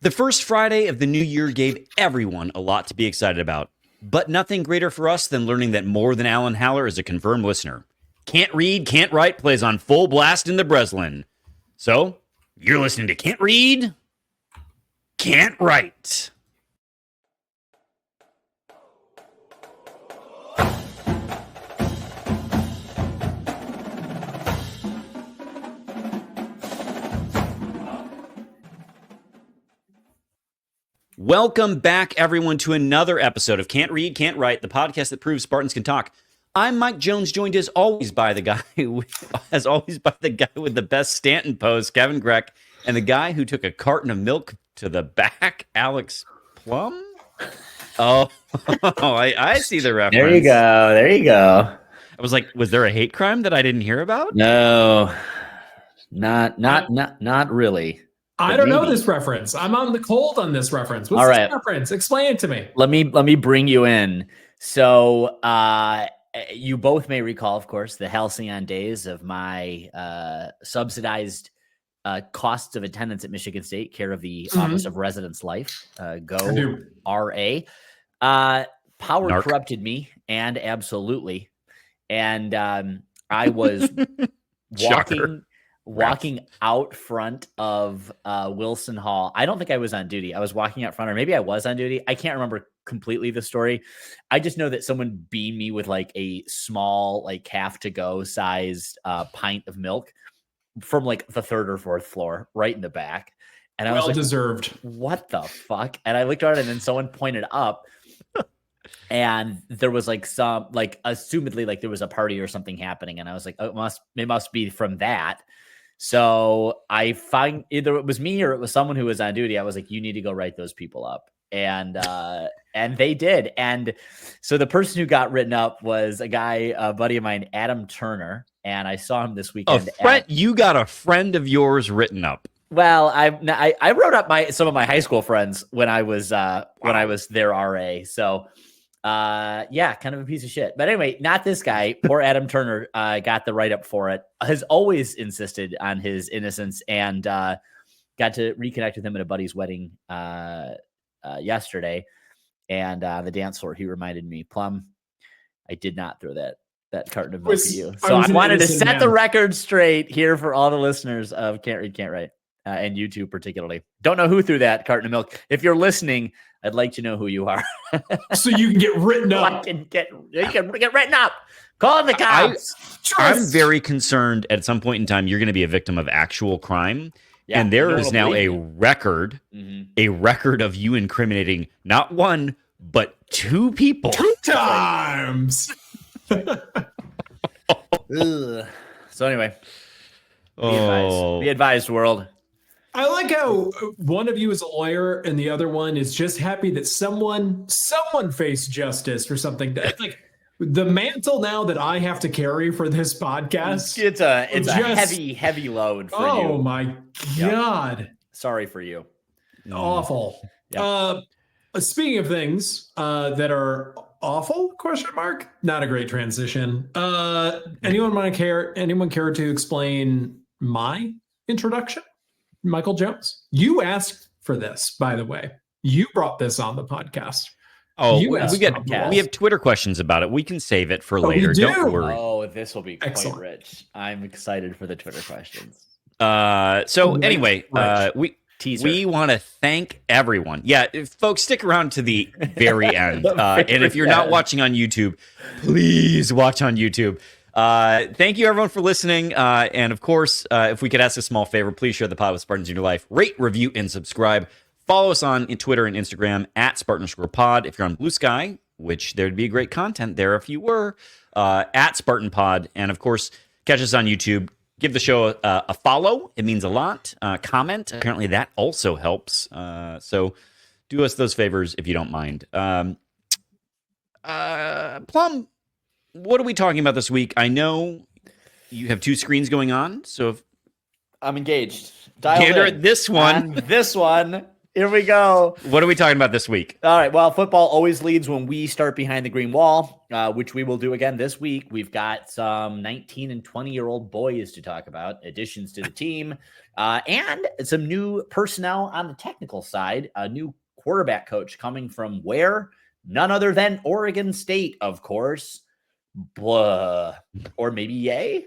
The first Friday of the new year gave everyone a lot to be excited about, but nothing greater for us than learning that More Than Alan Haller is a confirmed listener. Can't Read, Can't Write plays on full blast in the Breslin. So, you're listening to Can't Read, Can't Write. Welcome back, everyone, to another episode of Can't Read, Can't Write, the podcast that proves Spartans can talk. I'm Mike Jones, joined as always by the guy with the best Stanton pose, Kevin Greck, and the guy who took a carton of milk to the back, Alex Plum. Oh, I see the reference. There you go. I was like, was there a hate crime that I didn't hear about? No, not really. I don't know this reference. I'm on the cold on this reference. What's this reference? Explain it to me. Let me bring you in. So you both may recall, of course, the halcyon days of my subsidized costs of attendance at Michigan State, care of the Office of Residence Life. Go RA. Power corrupted me, and absolutely. And I was walking out front of Wilson Hall. I don't think I was on duty. I was walking out front, or maybe I was on duty. I can't remember completely the story. I just know that someone beamed me with like a small, like half to go sized pint of milk from like the third or fourth floor, right in the back. And I was like, deserved. What the fuck? And I looked around, and then someone pointed up. And there was like some, like, assumedly, like there was a party or something happening. And I was like, oh, it must be from that. So I find either it was me or it was someone who was on duty. I was like, you need to go write those people up. And they did. And so the person who got written up was a guy, a buddy of mine, Adam Turner. And I saw him this weekend. You got a friend of yours written up. Well, I wrote up some of my high school friends when I was their RA. So yeah, kind of a piece of shit. But anyway, not this guy. Poor Adam Turner got the write-up for it. Has always insisted on his innocence, and got to reconnect with him at a buddy's wedding yesterday. And the dance floor, he reminded me, Plum, I did not throw that carton of milk at you. So I wanted to set the record straight here for all the listeners of Can't Read, Can't Write, and YouTube particularly. Don't know who threw that carton of milk. If you're listening, I'd like to know who you are. So you can get written up. You can get written up. Call the cops. I'm very concerned at some point in time you're going to be a victim of actual crime. Yeah, and there is now a record of you incriminating not one, but two people. 2 times. So anyway, be advised, world. I like how one of you is a lawyer and the other one is just happy that someone faced justice for something. Like the mantle now that I have to carry for this podcast. It's a heavy load for you. Oh my God. Yep. Sorry for you. Awful. Yep. Speaking of things that are awful, ? Not a great transition. Anyone care to explain my introduction? Michael Jones, you asked for this, by the way. You brought this on the podcast. Oh, we have Twitter questions about it. We can save it for later. Don't worry. Oh, this will be quite rich. I'm excited for the Twitter questions. Anyway, we want to thank everyone. Yeah, folks, stick around to the very end. And if you're not watching on YouTube, please watch on YouTube. Thank you everyone for listening. And of course, if we could ask a small favor, please share the pod with Spartans in your life. Rate, review, and subscribe. Follow us on Twitter and Instagram at Spartan_pod. If you're on Blue Sky, which there'd be great content there if you were, at Spartan Pod. And of course, catch us on YouTube. Give the show a follow. It means a lot. Comment. Apparently that also helps. So do us those favors if you don't mind. Plum, what are we talking about this week? I know you have 2 screens going on, so if I'm engaged. Gander, this one. And this one. Here we go. What are we talking about this week? All right. Well, football always leads when we start behind the green wall, which we will do again this week. We've got some 19 and 20-year-old boys to talk about, additions to the team, and some new personnel on the technical side. A new quarterback coach coming from where? None other than Oregon State, of course. Blah. Or maybe yay.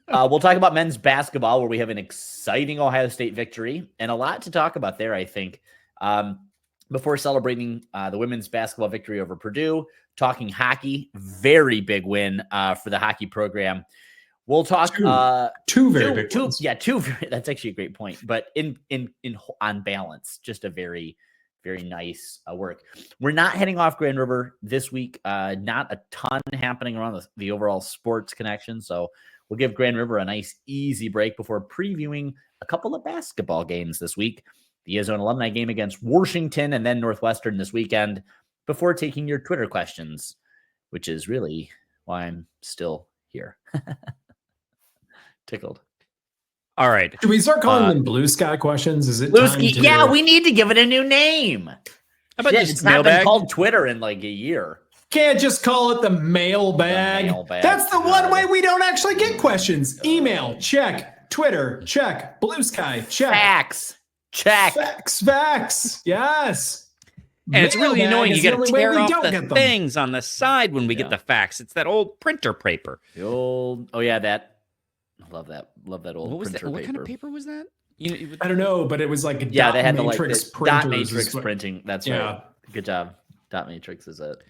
We'll talk about men's basketball, where we have an exciting Ohio State victory and a lot to talk about there, I think. Before celebrating the women's basketball victory over Purdue, talking hockey, very big win for the hockey program. We'll talk two very big ones. Yeah, two. That's actually a great point. But in on balance, just a very, very nice work. We're not heading off Grand River this week. Not a ton happening around the overall sports connection. So we'll give Grand River a nice, easy break before previewing a couple of basketball games this week. The Zone alumni game against Washington and then Northwestern this weekend before taking your Twitter questions, which is really why I'm still here. Tickled. All right. Should we start calling them Blue Sky questions? Is it Blue time to... Yeah, we need to give it a new name. How about Shit, just it's not been called Twitter in like a year. Can't just call it the mailbag. That's the one way we don't actually get questions. Email, check. Twitter, check. Blue Sky, check. Facts, check. Facts. Yes. And it's really annoying. You got to tear off the things on the side when we get the facts. It's that old printer paper. The old, that. I love that. Love that old printer paper. What kind of paper was that? I don't know, but it was like a they had matrix the dot matrix printing. That's right. Good job. Dot matrix is it.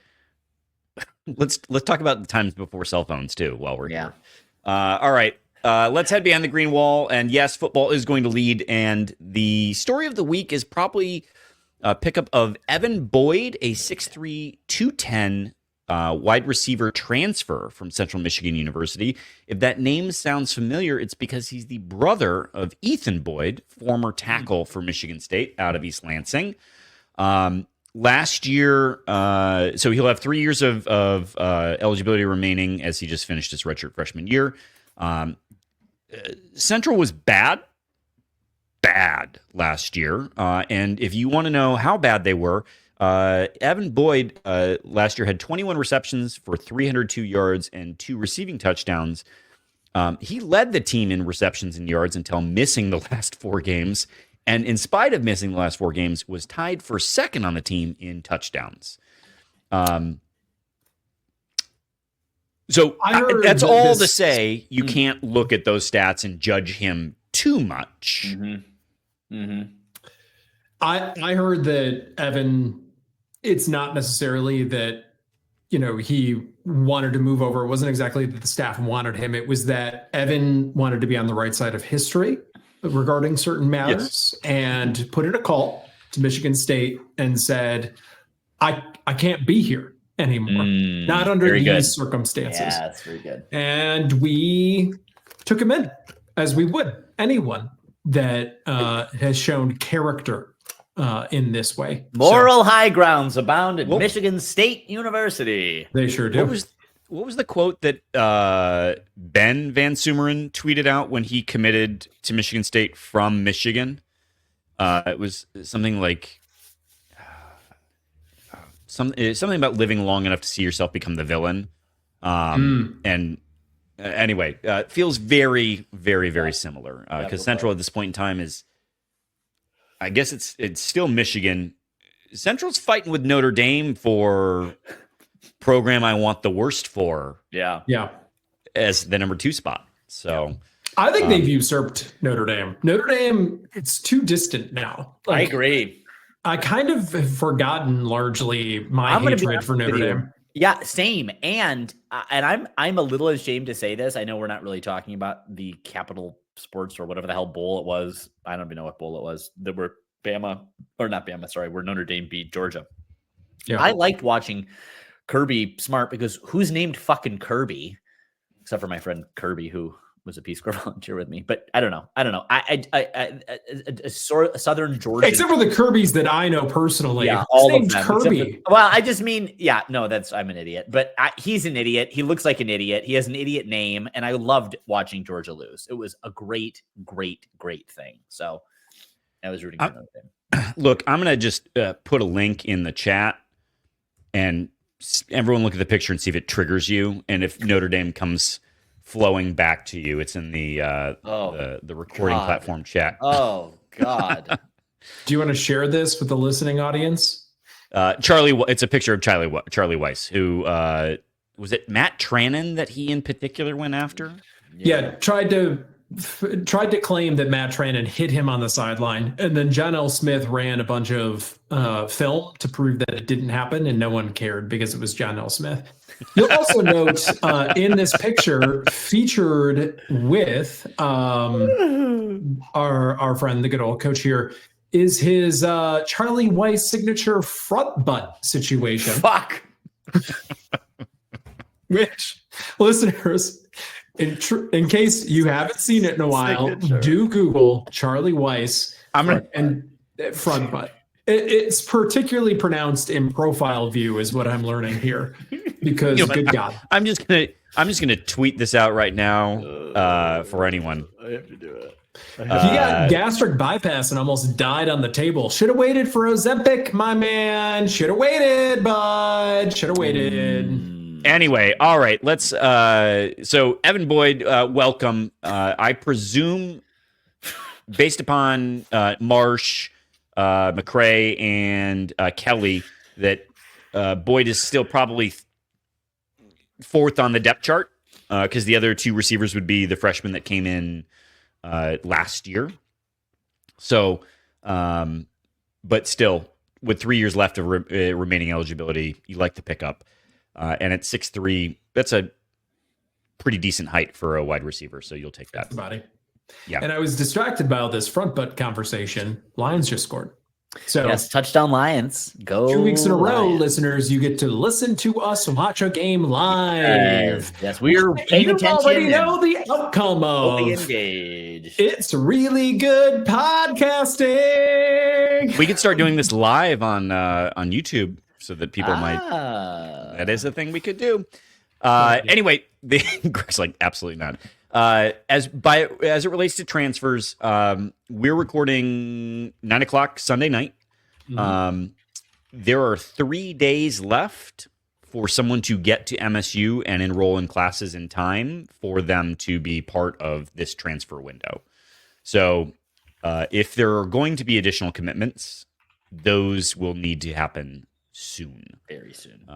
Let's talk about the times before cell phones too while we're here. All right. Let's head behind the green wall. And yes, football is going to lead. And the story of the week is probably a pickup of Evan Boyd, a 6'3", 210 wide receiver transfer from Central Michigan University. If that name sounds familiar, it's because he's the brother of Ethan Boyd, former tackle for Michigan State out of East Lansing. Last year, so he'll have 3 years of eligibility remaining as he just finished his redshirt freshman year. Central was bad last year. And if you want to know how bad they were, Evan Boyd last year had 21 receptions for 302 yards and 2 receiving touchdowns. He led the team in receptions and yards until missing the last 4 games. And in spite of missing the last 4 games, was tied for second on the team in touchdowns. So that's all to say you can't look at those stats and judge him too much. Mm-hmm. Mm-hmm. I heard that Evan, it's not necessarily that, he wanted to move over. It wasn't exactly that the staff wanted him. It was that Evan wanted to be on the right side of history regarding certain matters and put in a call to Michigan State and said, I can't be here anymore. Not under these circumstances. Yeah, that's very good. And we took him in, as we would anyone that has shown character in this way. Moral high grounds abound at Michigan State University. They sure do. What was the quote that Ben Van Sumeren tweeted out when he committed to Michigan State from Michigan? It was something like something about living long enough to see yourself become the villain. And anyway, it feels very, very, very similar because Central at this point in time is, I guess it's still Michigan. Central's fighting with Notre Dame for program I want the worst for. Yeah. As the number 2 spot. So I think they've usurped Notre Dame. Notre Dame, it's too distant now. I agree. I kind of have forgotten largely my hatred for Notre Dame. Yeah, same. And I'm a little ashamed to say this. I know we're not really talking about the Capital Sports or whatever the hell bowl it was. I don't even know what bowl it was. That were where Notre Dame beat Georgia. Yeah. I liked watching Kirby Smart because who's named fucking Kirby? Except for my friend Kirby, who was a Peace Corps volunteer with me. But I don't know. Southern Georgia. Except for the Kirbys that I know personally. Yeah, all of them. Kirby. I just mean, I'm an idiot. But he's an idiot. He looks like an idiot. He has an idiot name. And I loved watching Georgia lose. It was a great, great, great thing. So I was rooting for Notre Dame. Look, I'm going to just put a link in the chat and everyone look at the picture and see if it triggers you. And if Notre Dame comes flowing back to you, it's in the recording platform chat. Oh, God. Do you want to share this with the listening audience? It's a picture of Charlie Weiss, who was it Matt Trannon that he in particular went after? Yeah, tried to claim that Matt Trannon hit him on the sideline, and then John L. Smith ran a bunch of film to prove that it didn't happen, and no one cared because it was John L. Smith. You'll also note in this picture, featured with our friend, the good old coach here, is his Charlie Weiss signature front butt situation. Fuck. Which, listeners, in case you haven't seen it in a while, do Google Charlie Weiss and front butt. It's particularly pronounced in profile view, is what I'm learning here. Because good God, I'm just gonna tweet this out right now for anyone. I have to do it. He got gastric bypass and almost died on the table. Should have waited for Ozempic, my man. Should have waited, bud. Should have waited. Anyway, all right. Let's. So Evan Boyd, welcome. I presume, based upon Marsh, McCray, and Kelly, that Boyd is still probably fourth on the depth chart because the other two receivers would be the freshmen that came in last year. So, but still, with 3 years left of remaining eligibility, you like to pick up. And at 6'3", that's a pretty decent height for a wide receiver. So you'll take that. Body. Yeah. And I was distracted by all this front butt conversation. Lions just scored. So yes, touchdown Lions. Go 2 weeks in a row, Lions. Listeners, you get to listen to us watch a game live. Yes, we are paying you attention. already know the outcome of. Fully engaged. It's really good podcasting. We could start doing this live on YouTube so that people might. That is a thing we could do. Anyway, Greg's like, absolutely not. As it relates to transfers, we're recording 9:00 Sunday night. Mm-hmm. There are 3 days left for someone to get to MSU and enroll in classes in time for them to be part of this transfer window. So, if there are going to be additional commitments, those will need to happen soon. Very soon.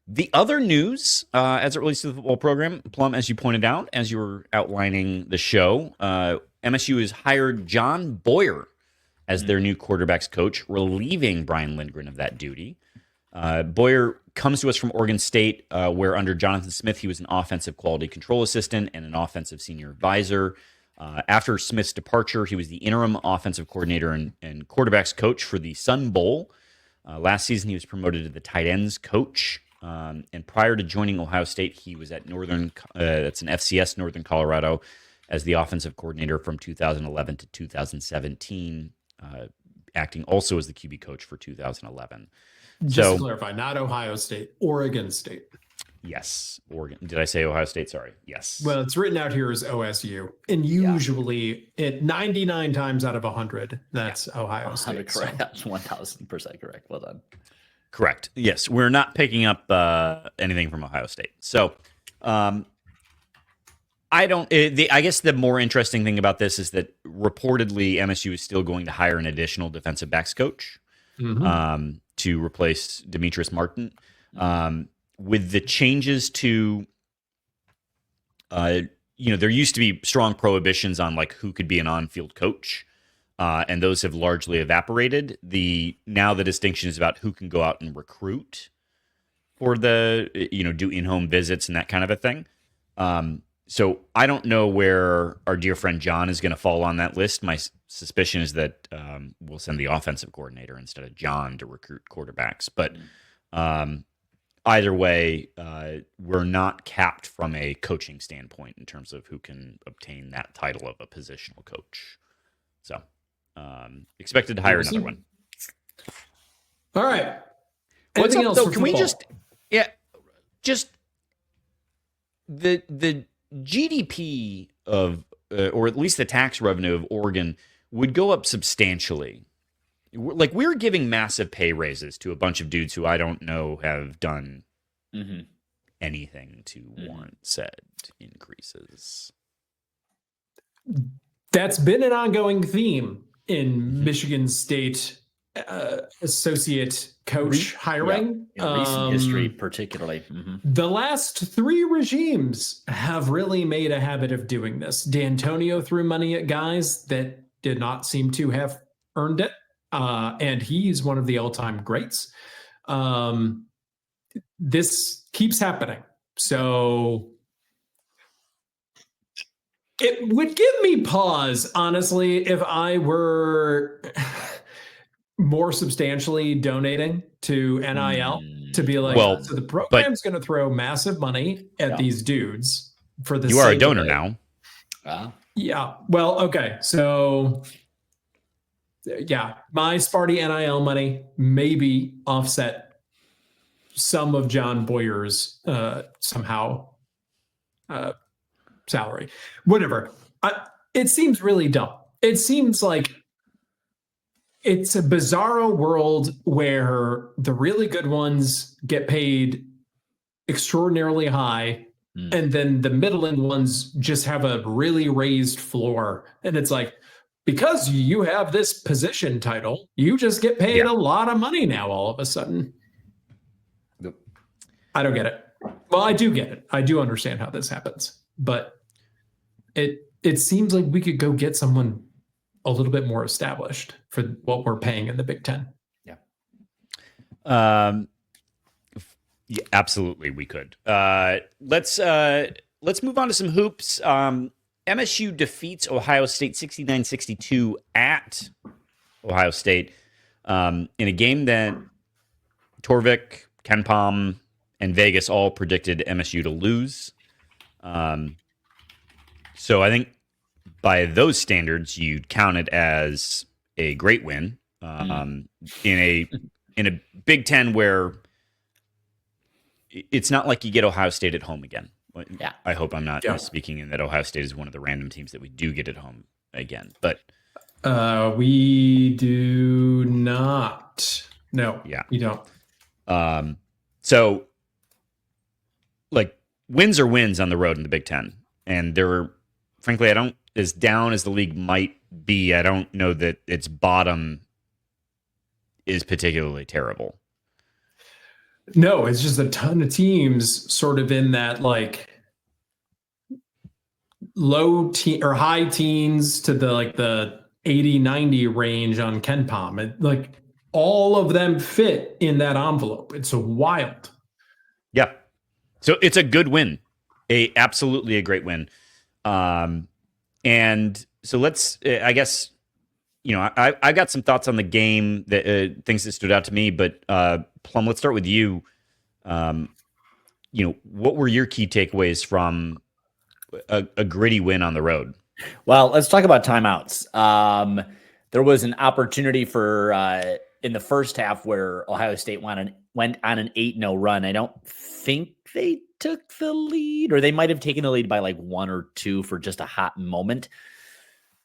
The other news, as it relates to the football program, Plum, as you pointed out, as you were outlining the show, MSU has hired John Boyer as their new quarterbacks coach, relieving Brian Lindgren of that duty. Boyer comes to us from Oregon State, where under Jonathan Smith, he was an offensive quality control assistant and an offensive senior advisor. After Smith's departure, he was the interim offensive coordinator and quarterbacks coach for the Sun Bowl. Last season, he was promoted to the tight ends coach. And prior to joining Ohio State, he was at that's an FCS Northern Colorado, as the offensive coordinator from 2011 to 2017, acting also as the QB coach for 2011. Just to clarify, not Ohio State, Oregon State. Yes, Oregon. Did I say Ohio State? Sorry. Yes. Well, it's written out here as OSU, and usually, 99 times out of 100, that's Ohio State. Correct. That's 1,000% correct. Well done. Correct. Yes, we're not picking up anything from Ohio State. So, I guess the more interesting thing about this is that reportedly MSU is still going to hire an additional defensive backs coach to replace Demetrius Martin. With the changes to, there used to be strong prohibitions on like who could be an on-field coach. And those have largely evaporated. Now the distinction is about who can go out and recruit for do in-home visits and that kind of a thing. So I don't know where our dear friend John is going to fall on that list. My suspicion is that we'll send the offensive coordinator instead of John to recruit quarterbacks. But either way, we're not capped from a coaching standpoint in terms of who can obtain that title of a positional coach. So expected to hire another one. All right. What's Anything up, else though? for Can we football? just the GDP of, or at least the tax revenue of Oregon would go up substantially we're giving massive pay raises to a bunch of dudes who I don't know have done anything to warrant said increases. That's been an ongoing theme in Michigan State associate coach hiring. In recent history, particularly. The last 3 regimes have really made a habit of doing this. D'Antonio threw money at guys that did not seem to have earned it. And he's one of the all-time greats. This keeps happening. So it would give me pause, honestly, if I were more substantially donating to NIL to be like, so the program's going to throw massive money at these dudes for the. You are a donor now. Yeah. Well, okay. So yeah, my Sparty NIL money maybe offset some of John Boyer's somehow salary. Whatever. It seems really dumb. It seems like it's a bizarro world where the really good ones get paid extraordinarily high, and then the middling ones just have a really raised floor. And it's like, because you have this position title, you just get paid a lot of money now all of a sudden. Yep. I don't get it. Well, I do get it. I do understand how this happens. But it seems like we could go get someone a little bit more established for what we're paying in the Big Ten. Yeah. Yeah, absolutely, we could. Let's move on to some hoops. MSU defeats Ohio State 69-62 at Ohio State in a game that Torvik, KenPom, and Vegas all predicted MSU to lose. So I think by those standards, you'd count it as a great win in a Big Ten where it's not like you get Ohio State at home again. Yeah. I hope I'm not misspeaking in that Ohio State is one of the random teams that we do get at home again. But we do not. No. Yeah. We don't. So like wins are wins on the road in the Big Ten. And they're frankly, I don't, as down as the league might be, I don't know that its bottom is particularly terrible. No, it's just a ton of teams sort of in that like low or high teens to the 80-90 range on KenPom. Like all of them fit in that envelope. It's a wild. Yeah. So it's a good win. Absolutely a great win. And so let's, I guess, I got some thoughts on the game, that things that stood out to me, but Plum, let's start with you. What were your key takeaways from a gritty win on the road? Well, let's talk about timeouts. There was an opportunity for in the first half where Ohio State went on an 8-0 run. I don't think they took the lead, or they might have taken the lead by like 1 or 2 for just a hot moment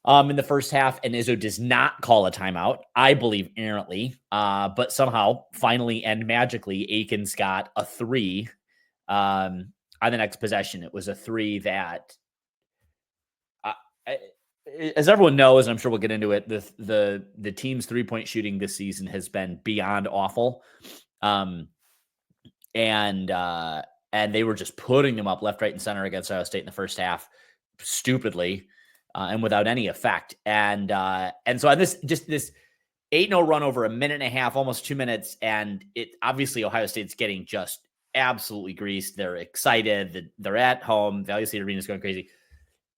in the first half. And Izzo does not call a timeout, I believe, errantly, but somehow, finally and magically, Akins got a 3 on the next possession. It was a 3 that, as everyone knows, and I'm sure we'll get into it, the team's 3-point shooting this season has been beyond awful. And they were just putting them up left, right, and center against Ohio State in the first half, stupidly, and without any effect. And so on this 8-0 run over a minute and a half, almost 2 minutes, and it obviously Ohio State's getting just absolutely greased. They're excited. They're at home. Value State Arena is going crazy.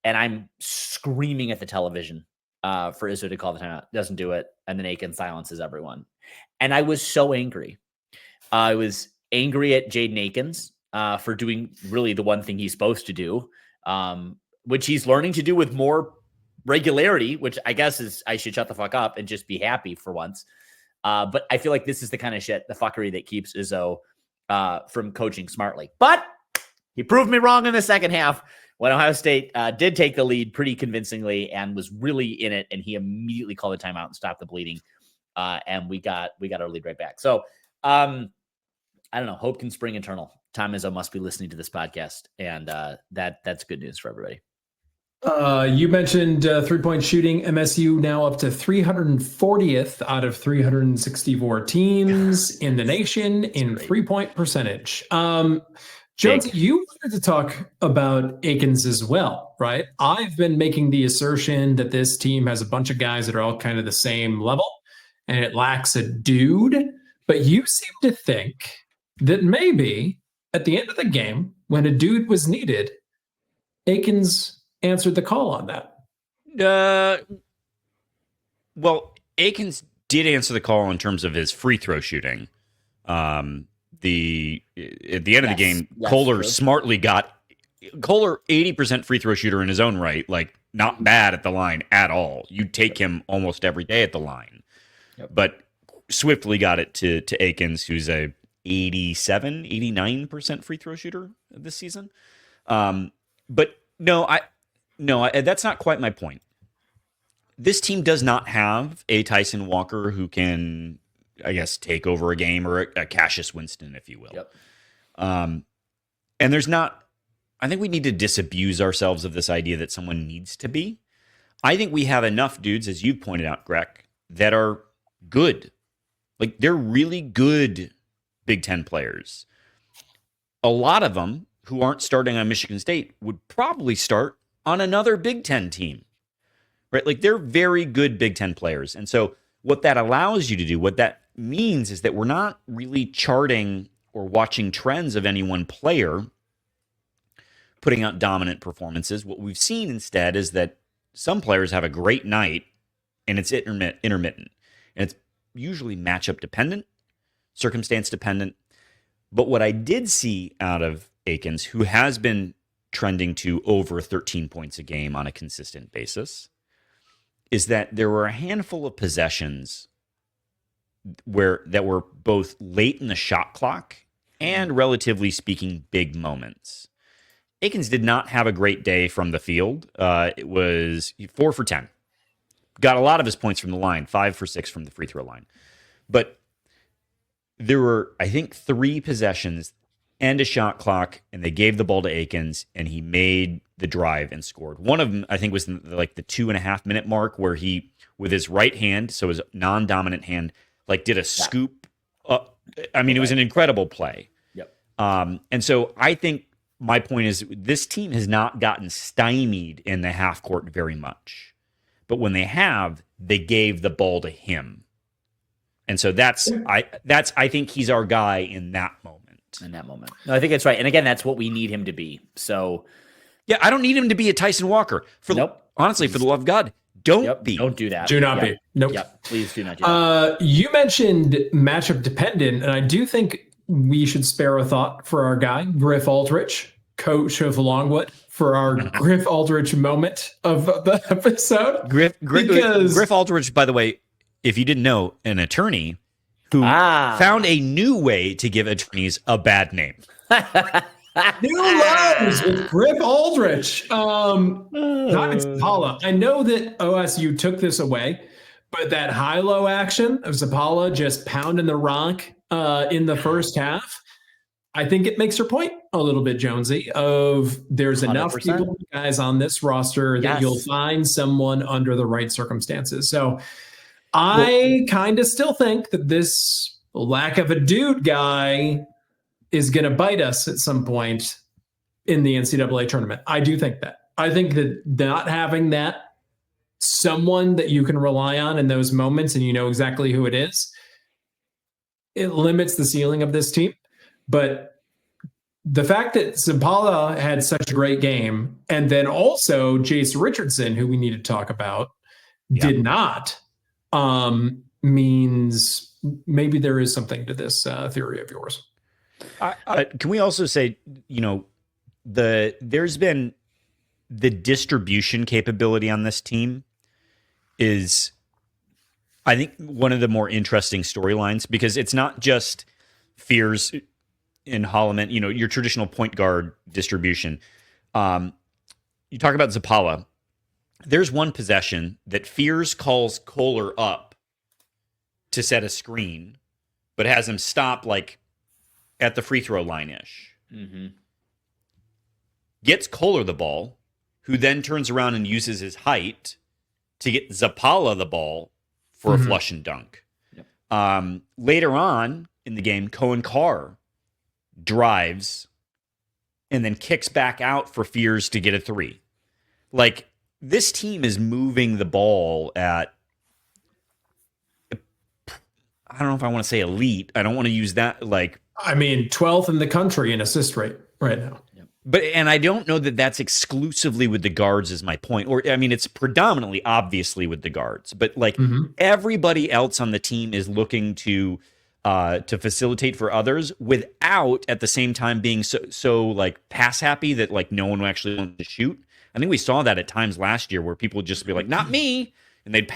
And I'm screaming at the television for Izzo to call the timeout. Doesn't do it. And then Aiken silences everyone. And I was so angry. I was angry at Jaden Akins for doing really the one thing he's supposed to do, which he's learning to do with more regularity, which I guess is I should shut the fuck up and just be happy for once. But I feel like this is the kind of shit, the fuckery that keeps Izzo from coaching smartly. But he proved me wrong in the second half when Ohio State did take the lead pretty convincingly and was really in it, and he immediately called a timeout and stopped the bleeding. and we got our lead right back. So I don't know. Hope can spring eternal. Tom Izzo must be listening to this podcast, and that's good news for everybody. You mentioned 3-point shooting. MSU now up to 340th out of 364 teams in the nation in 3-point percentage. Jones, you wanted to talk about Akins as well, right? I've been making the assertion that this team has a bunch of guys that are all kind of the same level, and it lacks a dude. But you seem to think that maybe at the end of the game, when a dude was needed, Akins answered the call on that. Well, Akins did answer the call in terms of his free throw shooting. At the end of the game, Kohler smartly got Kohler 80% free throw shooter in his own right, like not bad at the line at all. You'd take him almost every day at the line, but swiftly got it to Akins, who's a 89% free throw shooter this season. But no, that's not quite my point. This team does not have a Tyson Walker who can, I guess, take over a game, or a Cassius Winston, if you will. Yep. And there's not, I think we need to disabuse ourselves of this idea that someone needs to be. I think we have enough dudes, as you pointed out, Greg, that are good. Like, they're really good Big Ten players. A lot of them who aren't starting on Michigan State would probably start on another Big Ten team, right? Like, they're very good Big Ten players. And so what that allows you to do, what that means, is that we're not really charting or watching trends of any one player putting out dominant performances. What we've seen instead is that some players have a great night and it's intermittent. And it's usually matchup dependent, circumstance dependent. But what I did see out of Akins, who has been trending to over 13 points a game on a consistent basis, is that there were a handful of possessions that were both late in the shot clock and, relatively speaking, big moments. Akins did not have a great day from the field. It was 4 for 10. Got a lot of his points from the line, 5 for 6 from the free throw line. But there were, I think, 3 possessions and a shot clock, and they gave the ball to Akins, and he made the drive and scored. One of them, I think, was like the 2.5 minute mark, where he, with his right hand, so his non-dominant hand, like did a scoop. I mean, it was an incredible play. Yep. And so I think my point is, this team has not gotten stymied in the half court very much. But when they have, they gave the ball to him. And so I think he's our guy in that moment. No, I think that's right. And again, that's what we need him to be. So yeah, I don't need him to be a Tyson Walker. Honestly, for the love of God, don't be. Don't do that. Do not be. Nope. Yep. Please do not do that. You mentioned matchup dependent, and I do think we should spare a thought for our guy, Griff Aldrich, coach of Longwood, for our Griff Aldrich moment of the episode. Griff Aldrich, by the way, if you didn't know, an attorney who found a new way to give attorneys a bad name. New lows with Griff Aldrich. Simon Zapala. I know that OSU took this away, but that high-low action of Zapala just pounding the rock in the first half, I think it makes your point a little bit, Jonesy, of there's 100%. Enough people, guys on this roster that you'll find someone under the right circumstances. So I kind of still think that this lack of a dude guy is going to bite us at some point in the NCAA tournament. I do think that. I think that not having that someone that you can rely on in those moments, and you know exactly who it is, it limits the ceiling of this team. But the fact that Zapala had such a great game, and then also Jace Richardson, who we need to talk about, did not, means maybe there is something to this theory of yours. Can we also say, there's been the distribution capability on this team is, I think, one of the more interesting storylines, because it's not just Fears in Holloman, your traditional point guard distribution. You talk about Zapala. There's one possession that Fears calls Kohler up to set a screen, but has him stop like at the free throw line-ish. Mm-hmm. Gets Kohler the ball, who then turns around and uses his height to get Zapala the ball for a flush and dunk. Yep. Later on in the game, Cohen Carr drives and then kicks back out for Fears to get a three. Like, this team is moving the ball at, I don't know if I want to say elite. I don't want to use that, like, I mean, 12th in the country in assist rate right now. But, and I don't know that that's exclusively with the guards is my point. Or, I mean, it's predominantly obviously with the guards, but like everybody else on the team is looking to facilitate for others without at the same time being so like pass happy that like no one actually wants to shoot. I think we saw that at times last year where people would just be like, not me. And they'd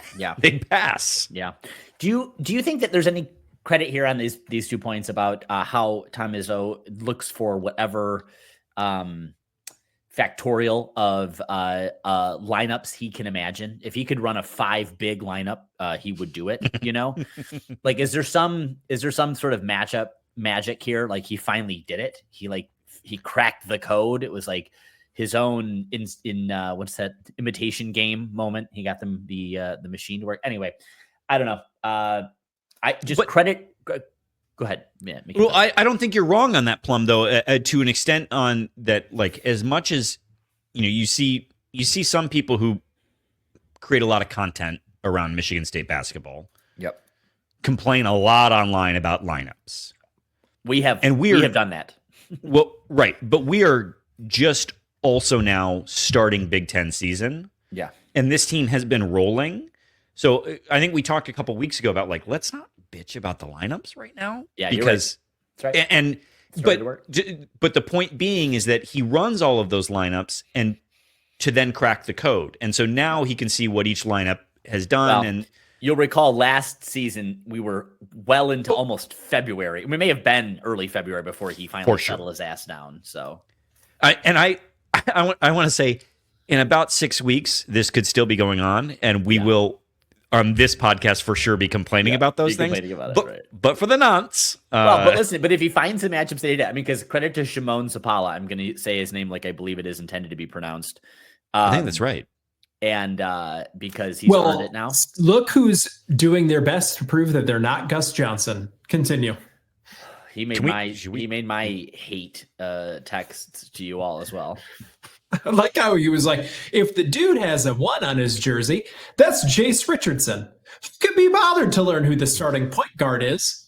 pass. Yeah. Do you think that there's any credit here on these 2 points about how Tom Izzo looks for whatever factorial of lineups he can imagine? If he could run a 5 big lineup, he would do it, you know? Like, is there some sort of matchup magic here? Like, he finally did it. He cracked the code. It was like his own in what's that imitation game moment. He got the machine to work. Anyway, I don't know. Credit. Go ahead. Yeah, well, I don't think you're wrong on that, Plum, though, to an extent on that, like, as much as, you know, you see some people who create a lot of content around Michigan State basketball. Yep. Complain a lot online about lineups. We have done that. Well, right. But we are just also now starting Big Ten season. Yeah. And this team has been rolling. So I think we talked a couple weeks ago about, like, let's not bitch about the lineups right now. Yeah, because you're right. That's right. And but the point being is that he runs all of those lineups and to then crack the code. And so now he can see what each lineup has done. Well, and you'll recall last season we were well into almost February. We may have been early February before he finally settled his ass down. So I want to say in about 6 weeks this could still be going on, and we will on this podcast for sure be complaining about those things. But for the nonce. But listen, but if he finds the matchups that he did, I mean, because credit to Shimon Zapala, I'm going to say his name like I believe it is intended to be pronounced. I think that's right. And because he's earned it now. Look who's doing their best to prove that they're not Gus Johnson. Continue. He made my hate texts to you all as well. I like how he was like, if the dude has a 1 on his jersey, that's Jace Richardson. Who could be bothered to learn who the starting point guard is?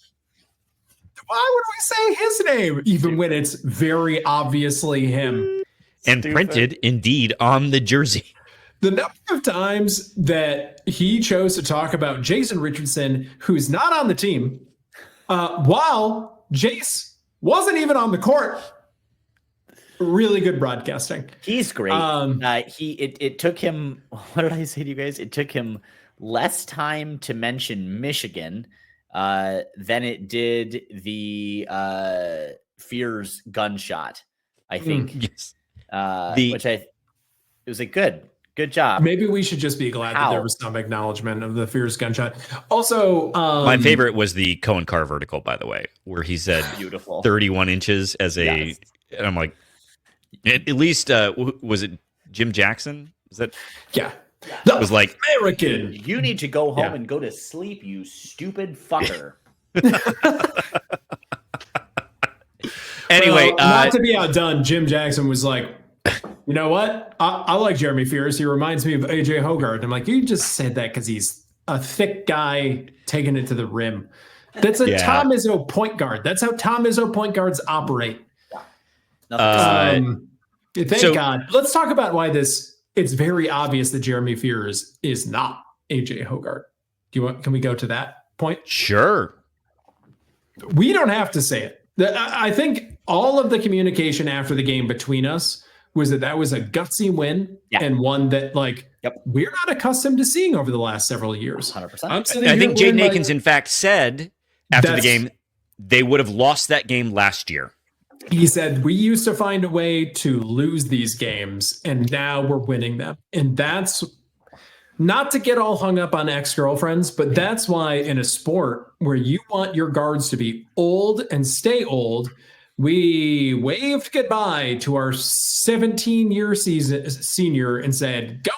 Why would we say his name, even when it's very obviously him? And printed, indeed, on the jersey. The number of times that he chose to talk about Jason Richardson, who's not on the team, while Jace wasn't even on the court. Really good broadcasting. He's great. It took him, what did I say to you guys? It took him less time to mention Michigan than it did the Fears gunshot, I think. Yes. It was a good job. Maybe we should just be glad that there was some acknowledgement of the Fears gunshot. Also, my favorite was the Cohen Carr vertical, by the way, where he said beautiful 31 inches as a, and I'm like, at least was it Jim Jackson? Is that? Yeah. It was like American. You need to go home and go to sleep, you stupid fucker. Anyway, not to be outdone, Jim Jackson was like, you know what? I like Jeremy Fears. He reminds me of AJ Hogarth. I'm like, you just said that because he's a thick guy taking it to the rim. That's a Tom Izzo point guard. That's how Tom Izzo point guards operate. Thank God. Let's talk about why it's very obvious that Jeremy Fears is not AJ Hogarth. Can we go to that point? Sure. We don't have to say it. I think all of the communication after the game between us was that was a gutsy win and one that we're not accustomed to seeing over the last several years. 100%. I think Jaden Akins, in fact, said after the game they would have lost that game last year. He said, we used to find a way to lose these games, and now we're winning them. And that's not to get all hung up on ex-girlfriends, but that's why in a sport where you want your guards to be old and stay old, we waved goodbye to our 17-year senior and said, go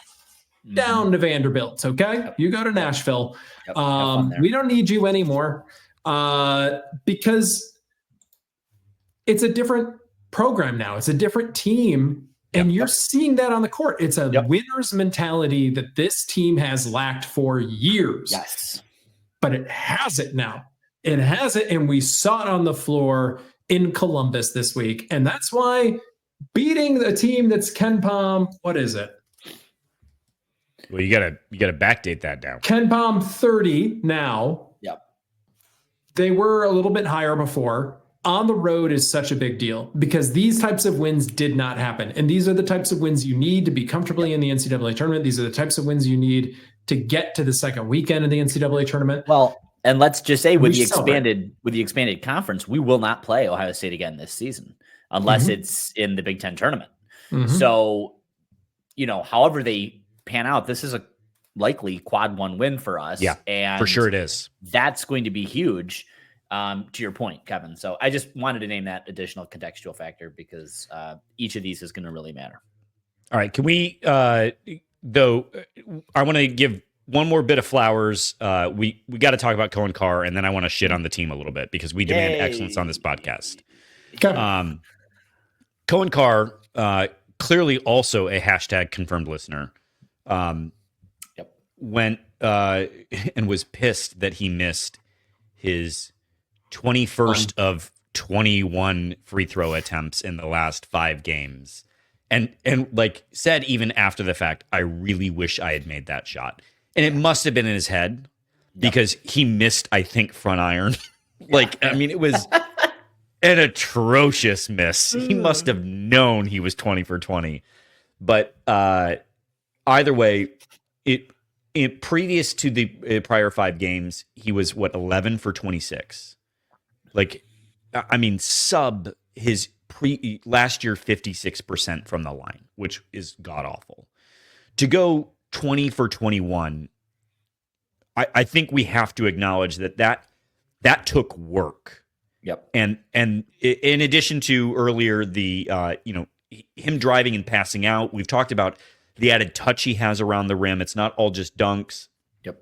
down to Vanderbilt, okay? Yep. You go to Nashville. Yep. We don't need you anymore because it's a different program now. It's a different team. And you're seeing that on the court. It's a winner's mentality that this team has lacked for years. Yes. But it has it now. It has it, and we saw it on the floor in Columbus this week. And that's why beating a team that's KenPom, what is it? Well, you gotta backdate that down. KenPom 30 now. Yep. They were a little bit higher before. On the road is such a big deal because these types of wins did not happen. And these are the types of wins you need to be comfortably in the NCAA tournament. These are the types of wins you need to get to the second weekend of the NCAA tournament. Well, and let's just say with the expanded conference, we will not play Ohio State again this season unless it's in the Big Ten tournament. So, however they pan out, this is a likely quad 1 win for us. Yeah, and for sure it is. That's going to be huge. To your point, Kevin. So I just wanted to name that additional contextual factor because each of these is going to really matter. All right. Can we, though, I want to give one more bit of flowers. We got to talk about Coen Carr, and then I want to shit on the team a little bit because we demand excellence on this podcast. Okay. Coen Carr, clearly also a hashtag confirmed listener, went and was pissed that he missed his 21st of 21 free throw attempts in the last 5 games. And like said, even after the fact, I really wish I had made that shot. And it must have been in his head because he missed, I think, front iron. It was an atrocious miss. He must have known he was 20 for 20. But either way, previous to the prior 5 games, he was 11 for 26. Sub his last year 56% from the line, which is god awful. To go 20 for 21, I think we have to acknowledge that took work. Yep. And in addition to earlier the him driving and passing out, we've talked about the added touch he has around the rim. It's not all just dunks. Yep.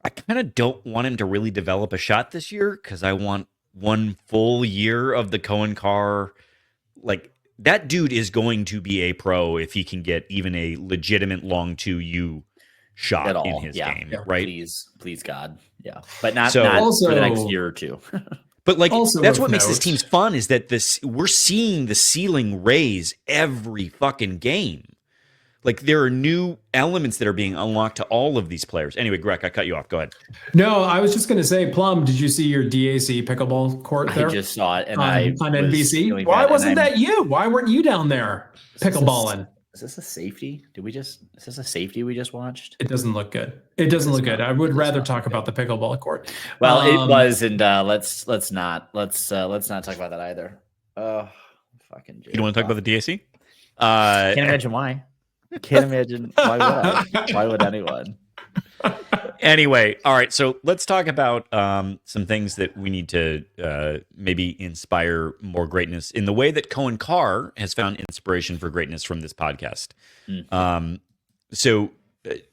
I kind of don't want him to really develop a shot this year because I want one full year of the Coen Carr. That dude is going to be a pro if he can get even a legitimate long 2U shot in his game, right? Please, God. Yeah. But not for the next year or two. But that's what makes this team fun is that we're seeing the ceiling raise every fucking game. There are new elements that are being unlocked to all of these players. Anyway, Greg, I cut you off. Go ahead. No, I was just going to say, Plum, did you see your DAC pickleball court there? I just saw it. And on NBC. Why wasn't that you? Why weren't you down there pickleballing? Is this a safety? Is this a safety we just watched? It doesn't look good. It doesn't look good. I would rather talk about the pickleball court. Well, it was, and let's not talk about that either. Oh, fucking. You don't want to talk about the DAC? Can't imagine why. Can't imagine why would I? Why would anyone? Anyway, all right. So let's talk about some things that we need to maybe inspire more greatness in the way that Coen Carr has found inspiration for greatness from this podcast. So,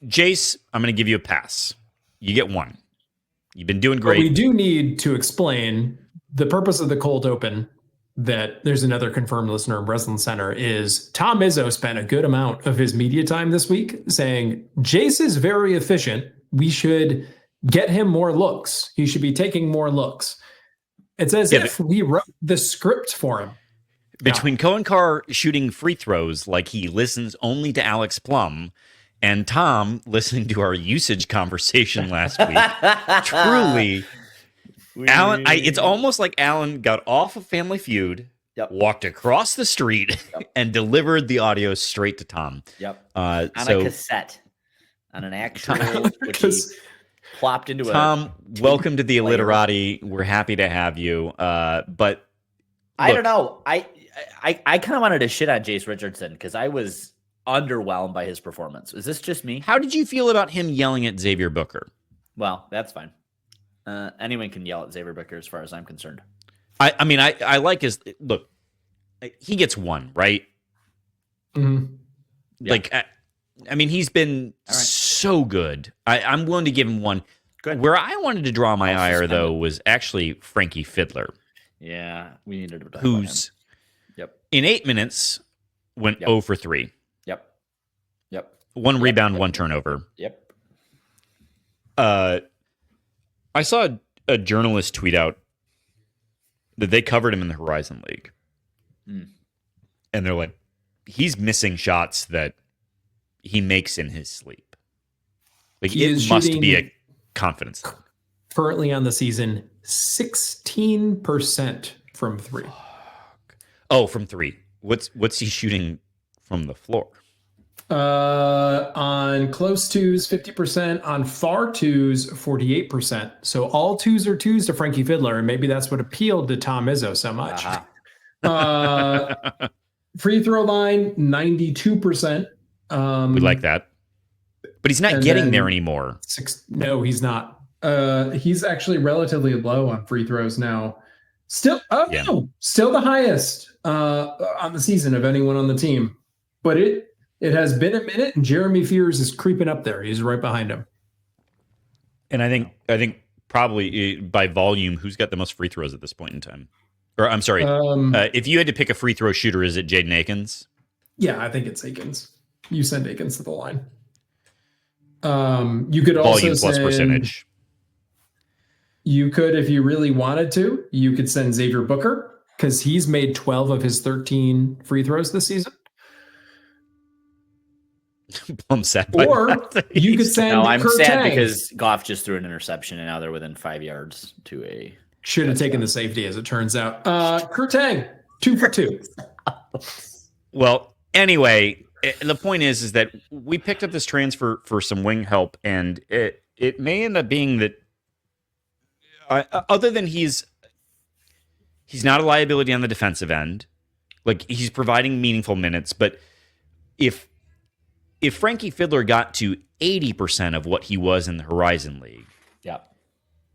Jace, I'm going to give you a pass. You get 1. You've been doing great. But we do need to explain the purpose of the cold open. That there's another confirmed listener in Breslin Center is Tom Izzo spent a good amount of his media time this week saying Jace is very efficient. We should get him more looks. He should be taking more looks. It's as if we wrote the script for him. Between Coen Carr shooting free throws like he listens only to Alex Plum and Tom listening to our usage conversation last week, truly... Alan, it's almost like Alan got off of Family Feud, walked across the street, and delivered the audio straight to Tom. Yep. On a cassette, on an actual, which he plopped into Tom, welcome to the Illiterati. We're happy to have you. But I don't know. I kind of wanted to shit on Jace Richardson because I was underwhelmed by his performance. Is this just me? How did you feel about him yelling at Xavier Booker? Well, that's fine. Anyone can yell at Xavier Booker as far as I'm concerned. I mean, I like his look. He gets one, right? Mm-hmm. Like, I mean, he's been so good. I'm willing to give him one. Good. Where I wanted to draw my ire, though, was actually Frankie Fiddler. Yeah, we needed to talk who's about him. In 8 minutes went 0 for 3. Yep. One rebound, one turnover. Yep. I saw a journalist tweet out that they covered him in the Horizon League. And they're like, he's missing shots that he makes in his sleep. Like, it must be a confidence thing. Currently on the season, 16% from 3. Oh, from 3. What's he shooting from the floor? On close twos, 50%. On far twos, 48%. So all twos are twos to Frankie Fiddler, and maybe that's what appealed to Tom Izzo so much. Free throw line, 92%. We like that. But he's not getting there anymore. No, he's not. He's actually relatively low on free throws now. Still the highest on the season of anyone on the team. But it has been a minute, and Jeremy Fears is creeping up there. He's right behind him. And I think probably by volume, who's got the most free throws at this point in time? Or I'm sorry, if you had to pick a free throw shooter, is it Jaden Akins? Yeah, I think it's Akins. You send Akins to the line. You could also volume plus percentage. You could, if you really wanted to, you could send Xavier Booker because he's made 12 of his 13 free throws this season. I'm sad. Or you could send. No, I'm Kurt sad Tang. because Goff just threw an interception and now they're within 5 yards to a. Should have taken the safety, as it turns out. Kurt Tang, 2 for 2. Well, anyway, the point is that we picked up this transfer for some wing help, and it may end up being that other than he's not a liability on the defensive end, like he's providing meaningful minutes, but if Frankie Fiddler got to 80% of what he was in the Horizon League,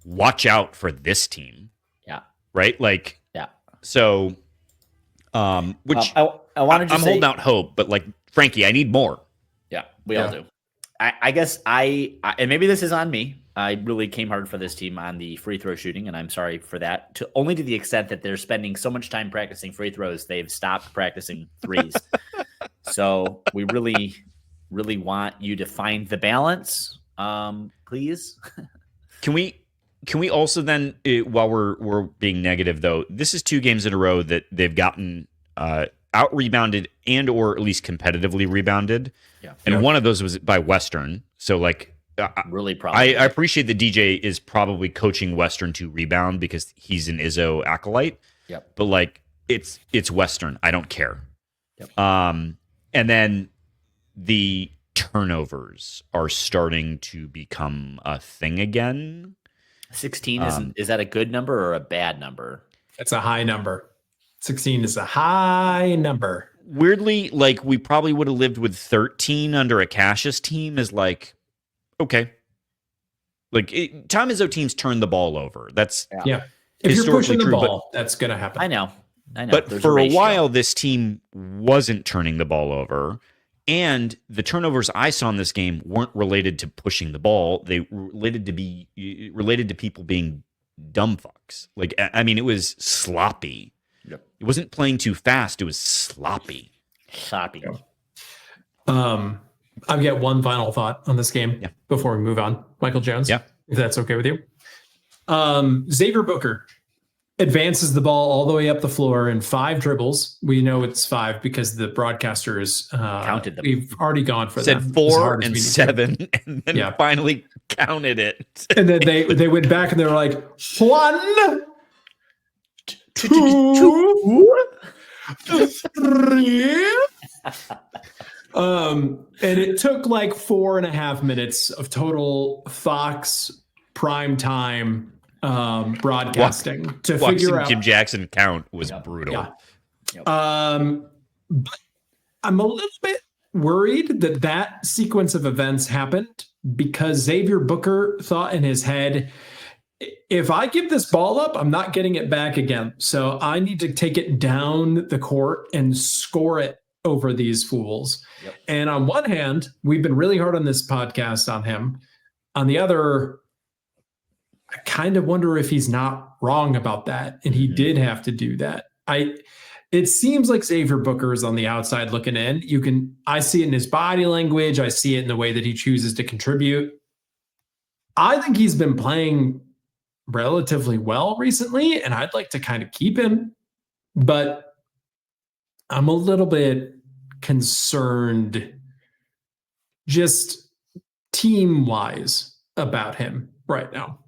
watch out for this team. Yeah. Right? Like, yeah. So, which I wanted to I'm holding out hope, but like, Frankie, I need more. Yeah, we all do. I guess and maybe this is on me. I really came hard for this team on the free throw shooting, and I'm sorry for that. Only to the extent that they're spending so much time practicing free throws, they've stopped practicing threes. So we really, really want you to find the balance, please. Can we also then, while we're being negative though, this is 2 games in a row that they've gotten out rebounded and or at least competitively rebounded. Yeah. And one of those was by Western. So like really probably I appreciate that DJ is probably coaching Western to rebound because he's an Izzo acolyte. Yep. But like it's Western. I don't care. Yep. And then the turnovers are starting to become a thing again. 16 is that a good number or a bad number? It's a high number. 16 is a high number. Weirdly, like we probably would have lived with 13 under a Cassius team is like, okay. Like Tom Izzo teams turn the ball over. That's If you're pushing the true, ball, that's going to happen. I know. But there's for a while, this team wasn't turning the ball over. And the turnovers I saw in this game weren't related to pushing the ball. They related to people being dumb fucks. Like, I mean, it was sloppy. Yep. It wasn't playing too fast. It was sloppy. Sloppy. I've got one final thought on this game before we move on. Michael Jones, if that's okay with you. Xavier Booker advances the ball all the way up the floor in 5 dribbles. We know it's 5 because the broadcasters counted them. We've already gone for said them. 4 and 7, and then finally counted it. And then they went back and they were like 1, 2, 3. And it took like 4.5 minutes of total Fox prime time broadcasting to figure out. Jim Jackson count was brutal. Yeah. But I'm a little bit worried that sequence of events happened because Xavier Booker thought in his head, if I give this ball up, I'm not getting it back again. So I need to take it down the court and score it over these fools. Yep. And on one hand, we've been really hard on this podcast on him. On the other, I kind of wonder if he's not wrong about that. And he did have to do that. It seems like Xavier Booker is on the outside looking in. I see it in his body language. I see it in the way that he chooses to contribute. I think he's been playing relatively well recently, and I'd like to kind of keep him, but I'm a little bit concerned just team-wise about him right now.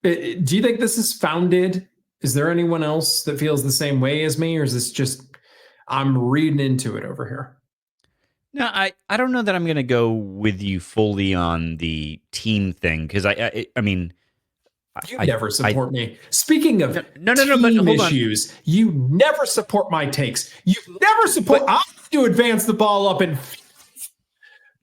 Do you think this is founded? Is there anyone else that feels the same way as me, or is this just I'm reading into it over here? No, I don't know that I'm going to go with you fully on the team thing, because I mean, you never support me. Speaking of no, but hold issues, you never support my takes. You never support. I have to advance the ball up and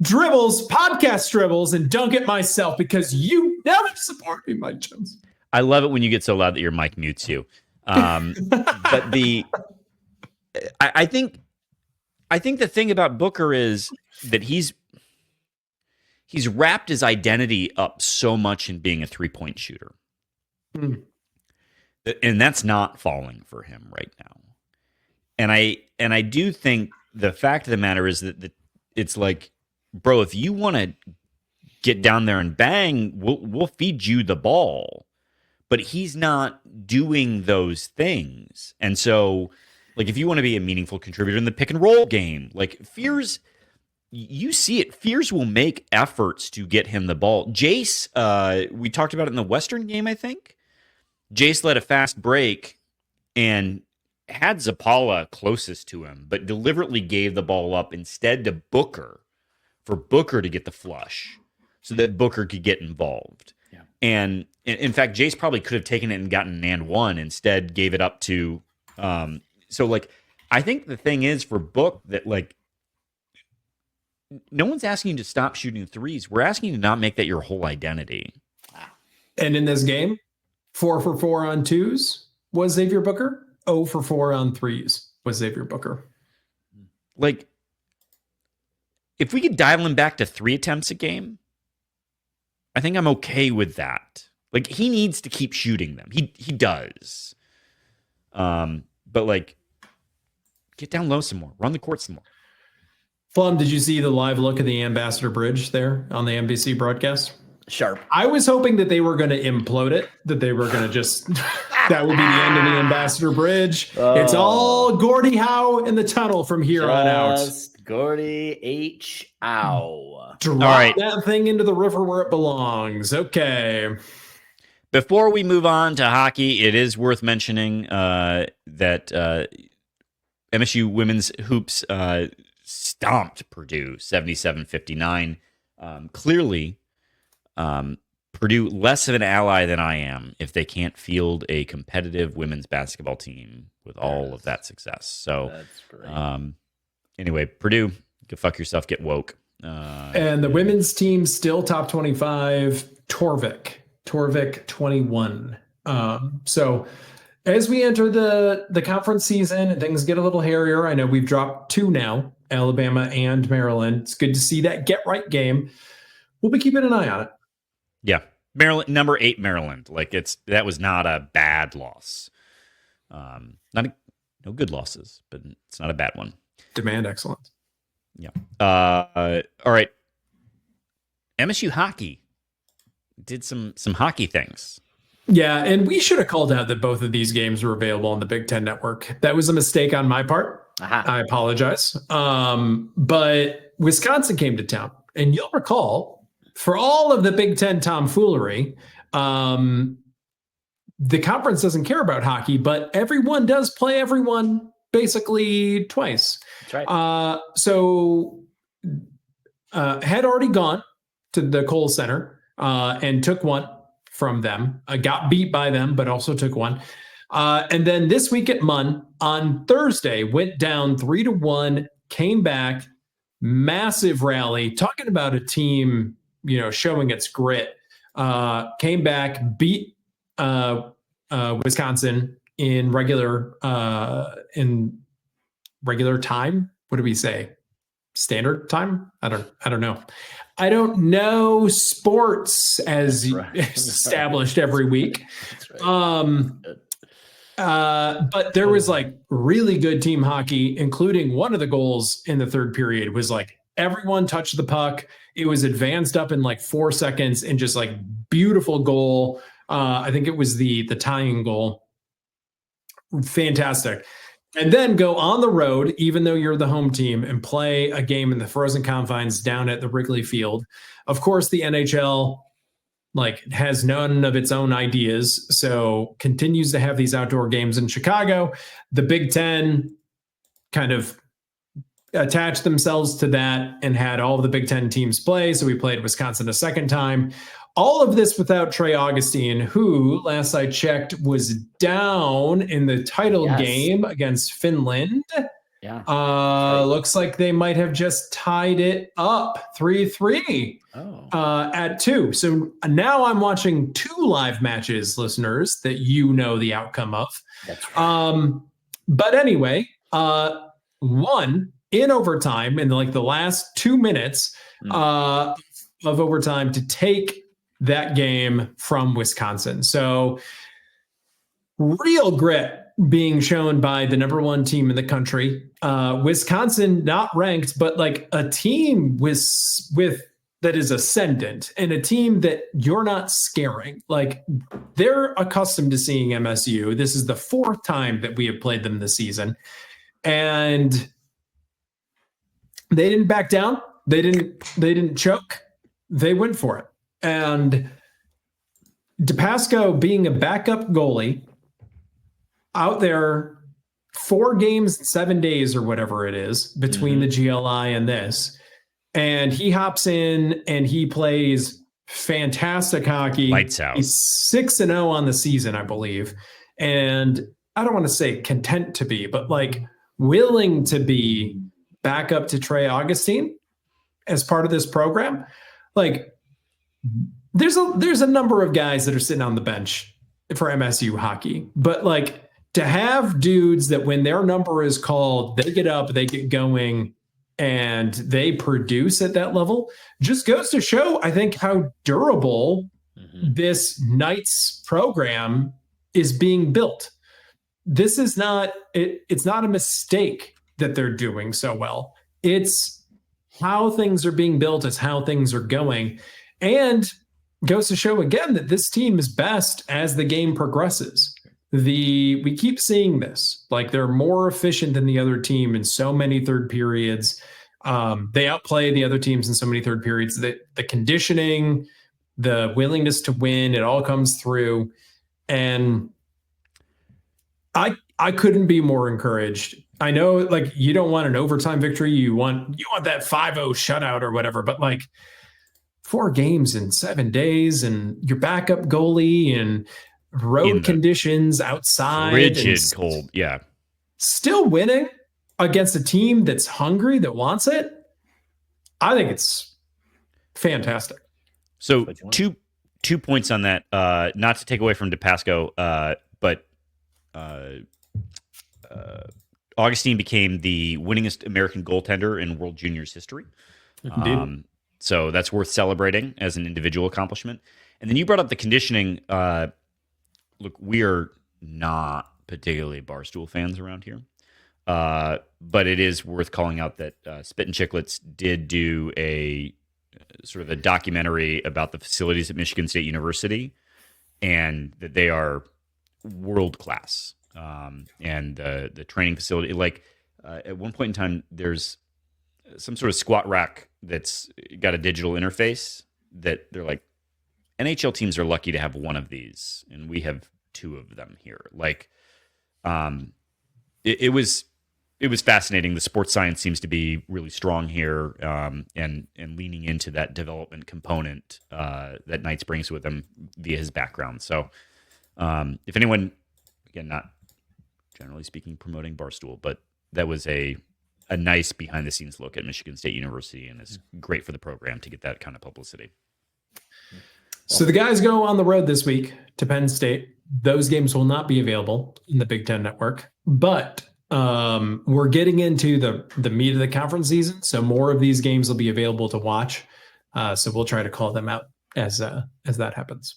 podcast dribbles, and dunk it myself because you never support me, Mike Jones. I love it when you get so loud that your mic mutes you. But I think the thing about Booker is that he's wrapped his identity up so much in being a 3-point shooter. And that's not falling for him right now. And I do think the fact of the matter is that it's like, bro, if you want to get down there and bang, we'll feed you the ball. But he's not doing those things. And so, like, if you want to be a meaningful contributor in the pick and roll game, like Fears, you see it. Fears will make efforts to get him the ball. Jace, we talked about it in the Western game, I think. Jace led a fast break and had Zapala closest to him, but deliberately gave the ball up instead to Booker for Booker to get the flush so that Booker could get involved. Yeah. And in fact, Jace probably could have taken it and gotten an and one, instead gave it up to so like I think the thing is for Book that like no one's asking you to stop shooting threes. We're asking you to not make that your whole identity. And in this game, 4 for 4 on twos was Xavier Booker. 0 for 4 on threes was Xavier Booker. Like, if we could dial him back to 3 attempts a game, I think I'm okay with that. Like, he needs to keep shooting them. He does. But like, get down low some more. Run the court some more. Flum, did you see the live look of the Ambassador Bridge there on the NBC broadcast? Sharp. I was hoping that they were going to implode it, that they were going to just, that would be the end of the Ambassador Bridge. Oh. It's all Gordie Howe in the tunnel from here on out. Gordie H. Howe. Drop that thing into the river where it belongs. Okay. Before we move on to hockey, it is worth mentioning that MSU women's hoops stomped Purdue 77-59. Clearly, Purdue less of an ally than I am if they can't field a competitive women's basketball team with all of that success. So, that's great. Anyway, Purdue, go fuck yourself, get woke. And the women's team still top 25. Torvik 21. So as we enter the conference season and things get a little hairier, I know we've dropped 2 now, Alabama and Maryland. It's good to see that get right game. We'll be keeping an eye on it. Yeah. Maryland, number 8 Maryland. Like that was not a bad loss. No good losses, but it's not a bad one. Demand excellence. Yeah. All right. MSU hockey did some hockey things. Yeah, and we should have called out that both of these games were available on the Big Ten Network. That was a mistake on my part. I apologize. But Wisconsin came to town, and you'll recall, for all of the Big Ten tomfoolery, the conference doesn't care about hockey, but everyone does play everyone basically twice. That's right. So had already gone to the Kohl Center and took one from them. Got beat by them, but also took one. And then this week at Munn on Thursday went down 3-1, came back, massive rally. Talking about a team, showing its grit. Came back, beat Wisconsin in regular time. What do we say? Standard time? I don't know. I don't know sports as established every week. But there was like really good team hockey, including one of the goals in the third period was like everyone touched the puck. It was advanced up in like 4 seconds and just like beautiful goal. I think it was the tying goal. Fantastic. And then go on the road, even though you're the home team, and play a game in the frozen confines down at the Wrigley Field. Of course, the NHL has none of its own ideas, so continues to have these outdoor games in Chicago. The Big Ten kind of attached themselves to that and had all of the Big Ten teams play. So we played Wisconsin a second time. All of this without Trey Augustine, who, last I checked, was down in the title game against Finland. Yeah. Looks like they might have just tied it up 3-3 at 2. So now I'm watching 2 live matches, listeners, that you know the outcome of. That's right. But anyway, one in overtime in the last 2 minutes of overtime to take that game from Wisconsin. So real grit being shown by the number 1 team in the country. Wisconsin not ranked, but like a team with that is ascendant and a team that you're not scaring. Like they're accustomed to seeing MSU. This is the 4th time that we have played them this season. And they didn't back down. They didn't choke. They went for it. And DePasco being a backup goalie out there 4 games, 7 days or whatever it is between the GLI and this. And he hops in and he plays fantastic hockey. Lights out. He's 6-0 on the season, I believe. And I don't want to say content to be, but like willing to be back up to Trey Augustine as part of this program. Like there's a number of guys that are sitting on the bench for MSU hockey, but like to have dudes that when their number is called, they get up, they get going, and they produce at that level just goes to show, I think, how durable this Knights program is being built. This is not, it's not a mistake that they're doing so well. It's how things are being built, it's how things are going. And goes to show again that this team is best as the game progresses. We keep seeing this, like they're more efficient than the other team in so many third periods. They outplay the other teams in so many third periods. The conditioning, the willingness to win, it all comes through. And I couldn't be more encouraged. I know, like, you don't want an overtime victory. You want that 5-0 shutout or whatever, but like 4 games in 7 days and your backup goalie and road conditions outside. Rigid cold. Yeah. Still winning against a team that's hungry, that wants it. I think it's fantastic. So two points on that, not to take away from DePasco, but Augustine became the winningest American goaltender in World Juniors history. So that's worth celebrating as an individual accomplishment. And then you brought up the conditioning. Look, we are not particularly Barstool fans around here. But it is worth calling out that Spit and Chicklets did do a sort of a documentary about the facilities at Michigan State University, and that they are world class. And the training facility, like at one point in time, there's some sort of squat rack that's got a digital interface that they're like, NHL teams are lucky to have one of these, and we have 2 of them here. Like, it was fascinating. The sports science seems to be really strong here, and leaning into that development component that Knights brings with him via his background. So, if anyone, again, not generally speaking promoting Barstool, but that was a a nice behind the scenes look at Michigan State University, and it's great for the program to get that kind of publicity. So the guys go on the road this week to Penn State. Those games will not be available in the Big Ten Network, but we're getting into the meat of the conference season. So more of these games will be available to watch. So we'll try to call them out as that happens.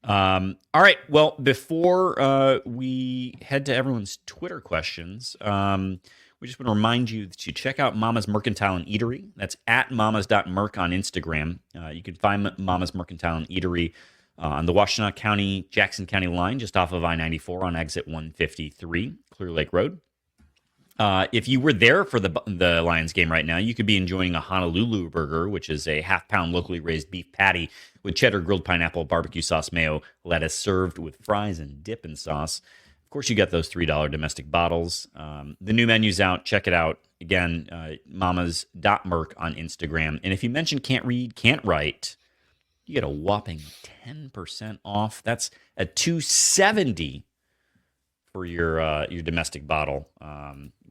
All right. Well, before we head to everyone's Twitter questions, we just want to remind you to check out Mama's Mercantile and Eatery. That's at mamas.merc on Instagram. You can find Mama's Mercantile and Eatery on the Washtenaw County, Jackson County line, just off of I-94 on exit 153, Clear Lake Road. If you were there for the Lions game right now, you could be enjoying a Honolulu burger, which is a half-pound locally raised beef patty with cheddar, grilled pineapple, barbecue sauce, mayo, lettuce, served with fries and dip and sauce. Of course, you got those $3 domestic bottles. The new menu's out. Check it out. Again, mamas.merc on Instagram. And if you mention can't read, can't write, you get a whopping 10% off. That's a $2.70 for your domestic bottle,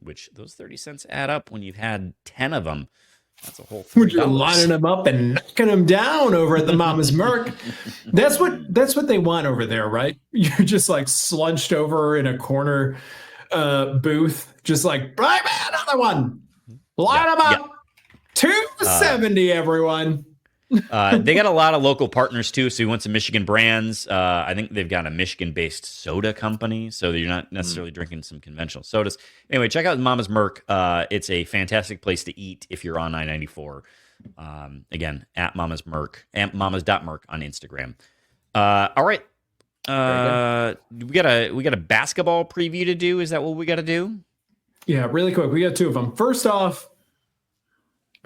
which those 30 cents add up when you've had 10 of them. That's a whole $3. You're lining them up and knocking them down over at the Mama's Merc. That's what they want over there, right? You're just like slunched over in a corner booth, just like, right, man, another one. Line them up. $2.70, everyone. They got a lot of local partners too. So you want some Michigan brands. I think they've got a Michigan-based soda company, so you're not necessarily drinking some conventional sodas. Anyway, check out Mama's Merc. It's a fantastic place to eat if you're on I-94. Again, at Mama's Merc, at mamas.merc on Instagram. All right. We got a basketball preview to do. Is that what we got to do? Yeah, really quick. We got two of them. First off,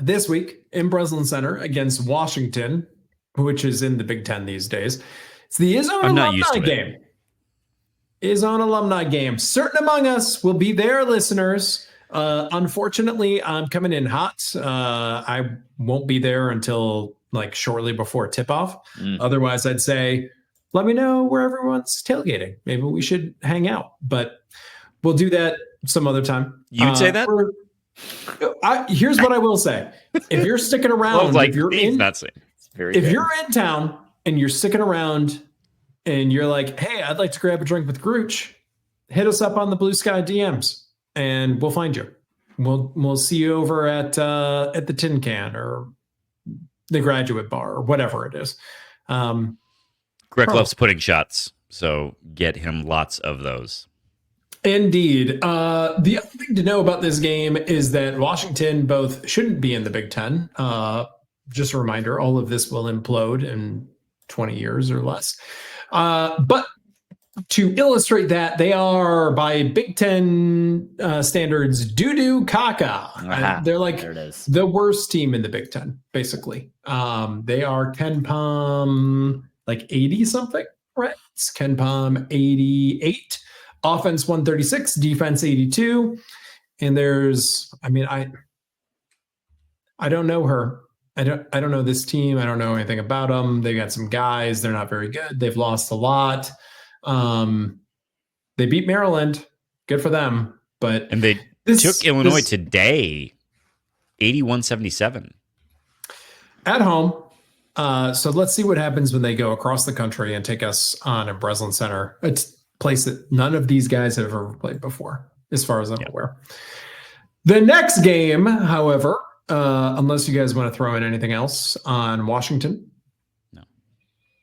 this week in Breslin Center against Washington, which is in the Big Ten these days. It's the Izzone alumni game. Izzone alumni game. Certain among us will be there, listeners. Unfortunately, I'm coming in hot. I won't be there until like shortly before tip-off. Otherwise, I'd say, let me know where everyone's tailgating. Maybe we should hang out. But we'll do that some other time. You'd say that? Here's what I will say: if you're sticking around, if you're in town and you're sticking around, and you're like, "Hey, I'd like to grab a drink with Grooch," hit us up on the Blue Sky DMs, and we'll find you. We'll see you over at the Tin Can or the Graduate Bar or whatever it is. Greg loves pudding shots, so get him lots of those. Indeed. The other thing to know about this game is that Washington both shouldn't be in the Big Ten. Just a reminder, all of this will implode in 20 years or less. But to illustrate that, they are, by Big Ten standards, doo-doo caca. They're like the worst team in the Big Ten, basically. They are Ken Pom like 80-something, right? It's Ken Pom 88. Offense 136, defense 82. And there's, I don't know her. I don't know this team. I don't know anything about them. They got some guys. They're not very good. They've lost a lot. They beat Maryland. Good for them. And they took Illinois today, 81-77. At home. So let's see what happens when they go across the country and take us on in Breslin Center. It's place that none of these guys have ever played before, as far as I'm aware. The next game, however, unless you guys want to throw in anything else on Washington. No.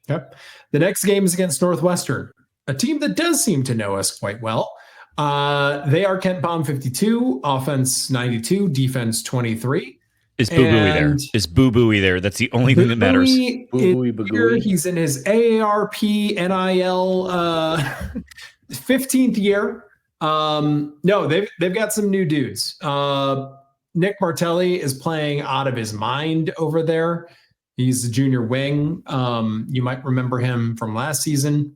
Yep. The next game is against Northwestern, a team that does seem to know us quite well. They are Kent Pom 52, offense 92, defense 23. Is Boo Booey there? Is Boo Booey there? That's the only thing that matters. He's in his AARP NIL 15th year. No, they've got some new dudes. Nick Martelli is playing out of his mind over there. He's a junior wing. You might remember him from last season.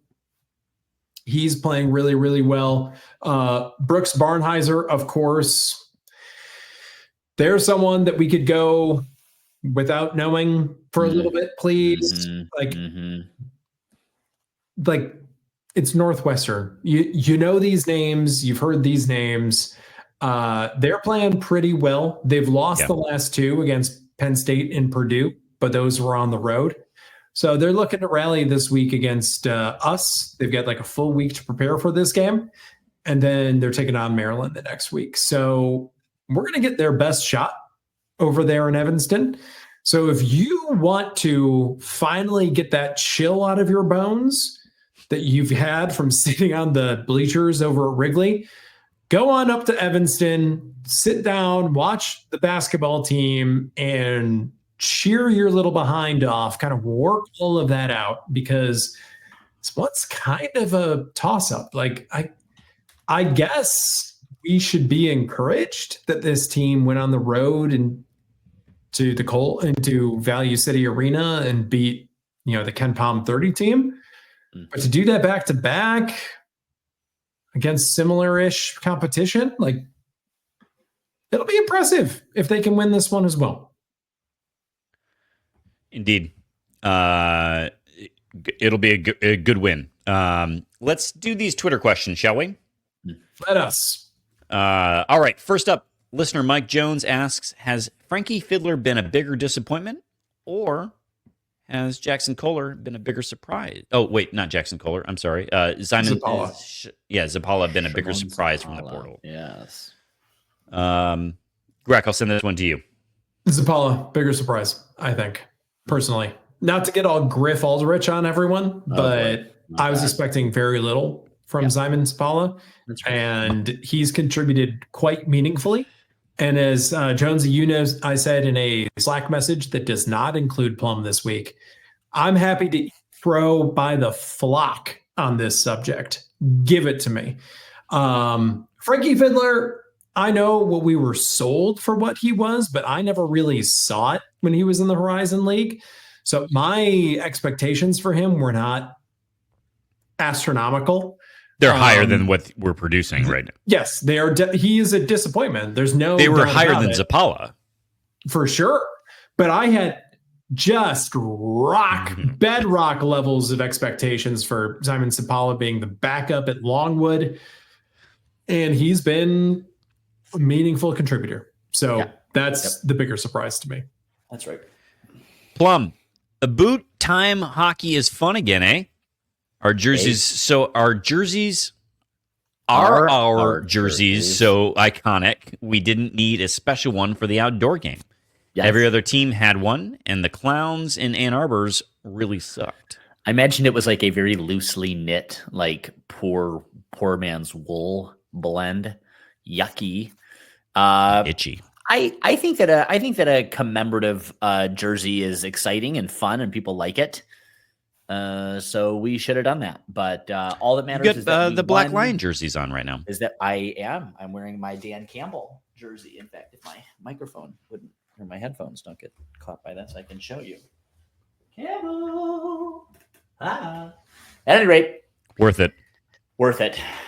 He's playing really, really well. Brooks Barnheiser, of course. There's someone that we could go without knowing for a little bit, please. Like it's Northwestern. You know these names. You've heard these names. They're playing pretty well. They've lost the last two against Penn State and Purdue, but those were on the road. So they're looking to rally this week against us. They've got like a full week to prepare for this game. And then they're taking on Maryland the next week. So we're going to get their best shot over there in Evanston. So if you want to finally get that chill out of your bones that you've had from sitting on the bleachers over at Wrigley, go on up to Evanston, sit down, watch the basketball team, and cheer your little behind off, kind of work all of that out, because it's what's kind of a toss-up. Like, I guess we should be encouraged that this team went on the road and into Value City Arena and beat, the Ken Palm 30 team. But to do that back to back against similar-ish competition, like, it'll be impressive if they can win this one as well. Indeed. It'll be a good win. Let's do these Twitter questions, shall we? Let us. All right. First up, listener Mike Jones asks, has Frankie Fiddler been a bigger disappointment, or has Jackson Kohler been a bigger surprise? Oh, wait, not Jackson Kohler. I'm sorry. Simon Zappala. Zappala been a bigger surprise from the portal. Yes. Greg, I'll send this one to you. Zappala, bigger surprise, I think, personally. Not to get all Griff Aldrich on everyone, but I was expecting very little from Simon Zappala, and he's contributed quite meaningfully. And as Jonesy, I said in a Slack message that does not include Plum this week, I'm happy to throw by the flock on this subject. Give it to me. Frankie Fiddler, I know what we were sold for what he was, but I never really saw it when he was in the Horizon League. So my expectations for him were not astronomical. They're higher than what we're producing right now. Yes, they are. He is a disappointment. There's no. They were higher than Zappala, for sure. But I had just bedrock levels of expectations for Simon Zappala being the backup at Longwood, and he's been a meaningful contributor. So that's the bigger surprise to me. That's right. Plum, a boot time hockey is fun again, eh? Our jerseys, our jerseys so iconic. We didn't need a special one for the outdoor game. Yes. Every other team had one, and the Clowns in Ann Arbor's really sucked. I imagine it was like a very loosely knit, like poor man's wool blend. Yucky. Itchy. I think that a commemorative jersey is exciting and fun, and people like it. So we should have done that. But all that matters is that the Black Lion jerseys on right now. Is that I'm wearing my Dan Campbell jersey. In fact, if my microphone wouldn't, or my headphones don't get caught by this, I can show you. Campbell. At any rate, worth it.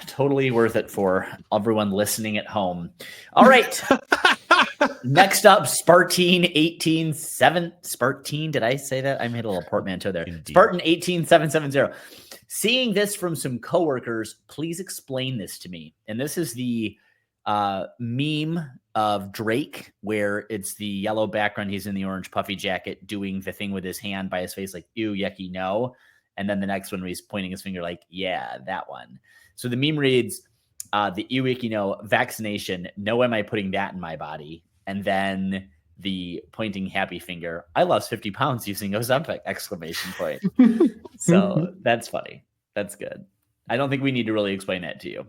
Totally worth it for everyone listening at home. All right. Next up, Spartine 187. Spartine, did I say that? I made a little portmanteau there. Indeed. Spartan 18770. Seeing this from some coworkers, please explain this to me. And this is the meme of Drake, where it's the yellow background. He's in the orange puffy jacket doing the thing with his hand by his face, like, ew, yucky, no. And then the next one where he's pointing his finger like, yeah, that one. So the meme reads, the ew, yucky, no, vaccination. No, am I putting that in my body? And then the pointing happy finger. I lost 50 pounds using Ozempic! ! So that's funny. That's good. I don't think we need to really explain that to you.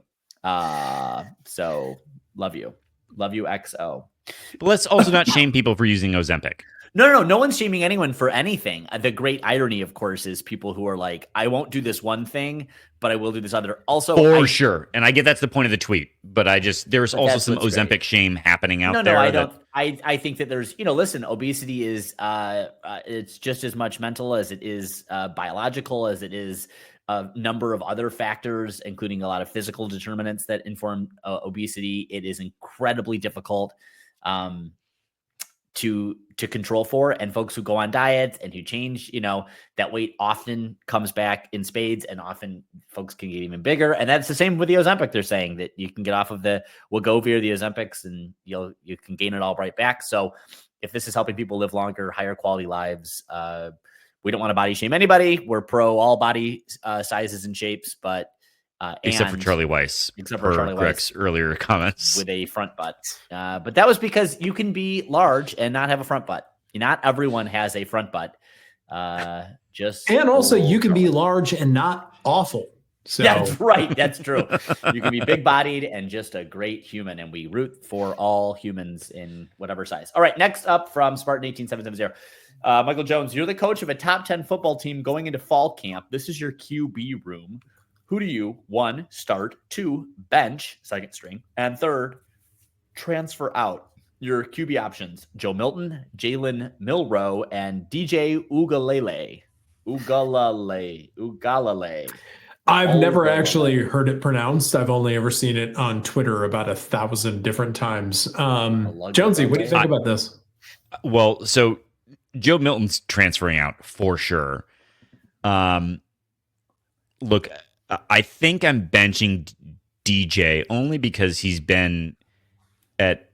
So love you. Love you, XO. But let's also not shame people for using Ozempic. No one's shaming anyone for anything. The great irony, of course, is people who are like, I won't do this one thing, but I will do this other. Also, for sure. And I get that's the point of the tweet, but there's also some Ozempic shame happening out there. No, I don't. I think that there's, listen, obesity is, it's just as much mental as it is biological, as it is a number of other factors, including a lot of physical determinants that inform obesity. It is incredibly difficult to control for, and folks who go on diets and who change, that weight often comes back in spades, and often folks can get even bigger. And that's the same with the Ozempic. They're saying that you can get off of the Wegovy or the Ozempics and you can gain it all right back. So if this is helping people live longer, higher quality lives, we don't want to body shame anybody. We're pro all body sizes and shapes, but except for Charlie Weiss, except for Charlie Greg's earlier comments with a front butt. But that was because you can be large and not have a front butt. Not everyone has a front butt. And also you can be large and not awful. So that's right. That's true. You can be big bodied and just a great human. And we root for all humans in whatever size. All right. Next up from Spartan 18770. Michael Jones, you're the coach of a top 10 football team going into fall camp. This is your QB room. Who do you, 1, start, 2, bench, second string, and 3rd, transfer out? Your QB options: Joe Milton, Jalen Milroe, and DJ Ugalele. I've never actually heard it pronounced. I've only ever seen it on Twitter about 1,000 different times. Jonesy, what do you think about this? Well, so Joe Milton's transferring out for sure. Look, I think I'm benching DJ only because he's been at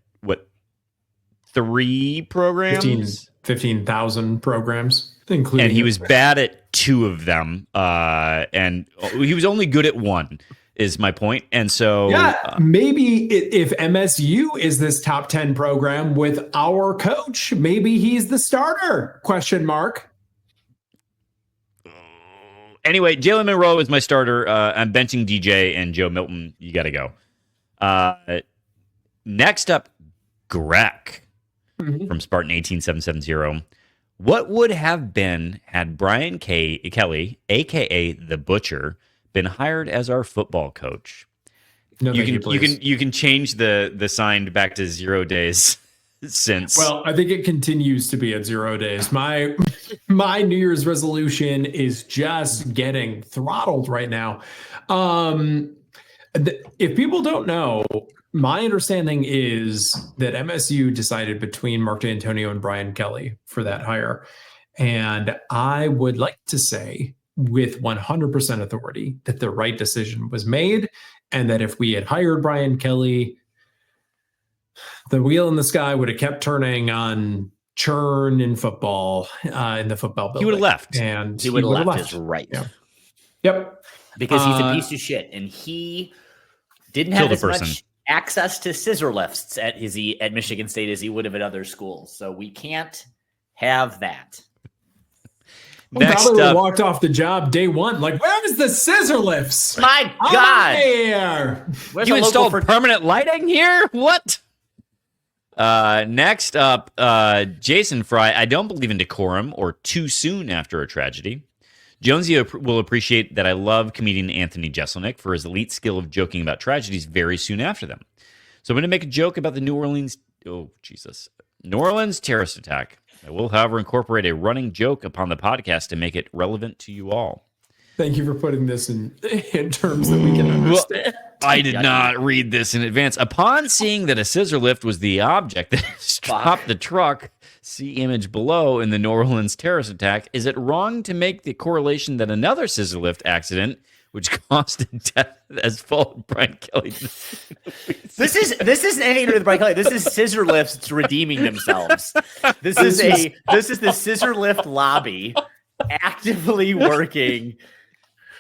3 programs? 15,000 programs, including. And he was bad at 2 of them. And he was only good at 1 is my point. And so maybe if MSU is this top 10 program with our coach, maybe he's the starter, ? Anyway, Jalen Monroe is my starter. I'm benching DJ, and Joe Milton, you got to go. Next up, Greg from Spartan 18770. What would have been had Brian Kelly, a.k.a. The Butcher, been hired as our football coach? No, you can change the sign back to 0 days since. Well, I think it continues to be at 0 days. My New Year's resolution is just getting throttled right now. If people don't know, my understanding is that MSU decided between Mark D'Antonio and Brian Kelly for that hire. And I would like to say with 100% authority that the right decision was made, and that if we had hired Brian Kelly, the wheel in the sky would have kept turning on churn in football, in the football building. He would have left. And he would have left. Is right. Yeah. Yep. Because he's a piece of shit, and he didn't have as much access to scissor lifts at Michigan State as he would have at other schools. So we can't have that. Next up, walked off the job day 1. Like, where is the scissor lifts? My God! Here. You installed permanent lighting here? What? Next up, Jason Fry. I don't believe in decorum or too soon after a tragedy. Jonesy will appreciate that I love comedian Anthony Jeselnik for his elite skill of joking about tragedies very soon after them. So I'm going to make a joke about the New Orleans terrorist attack. I will, however, incorporate a running joke upon the podcast to make it relevant to you all. Thank you for putting this in terms that we can understand. I did not read this in advance. Upon seeing that a scissor lift was the object that stopped the truck, see image below in the New Orleans terrorist attack, is it wrong to make the correlation that another scissor lift accident, which caused death, as followed Brian Kelly? This isn't anything to do with Brian Kelly. This is scissor lifts redeeming themselves. This is the scissor lift lobby actively working.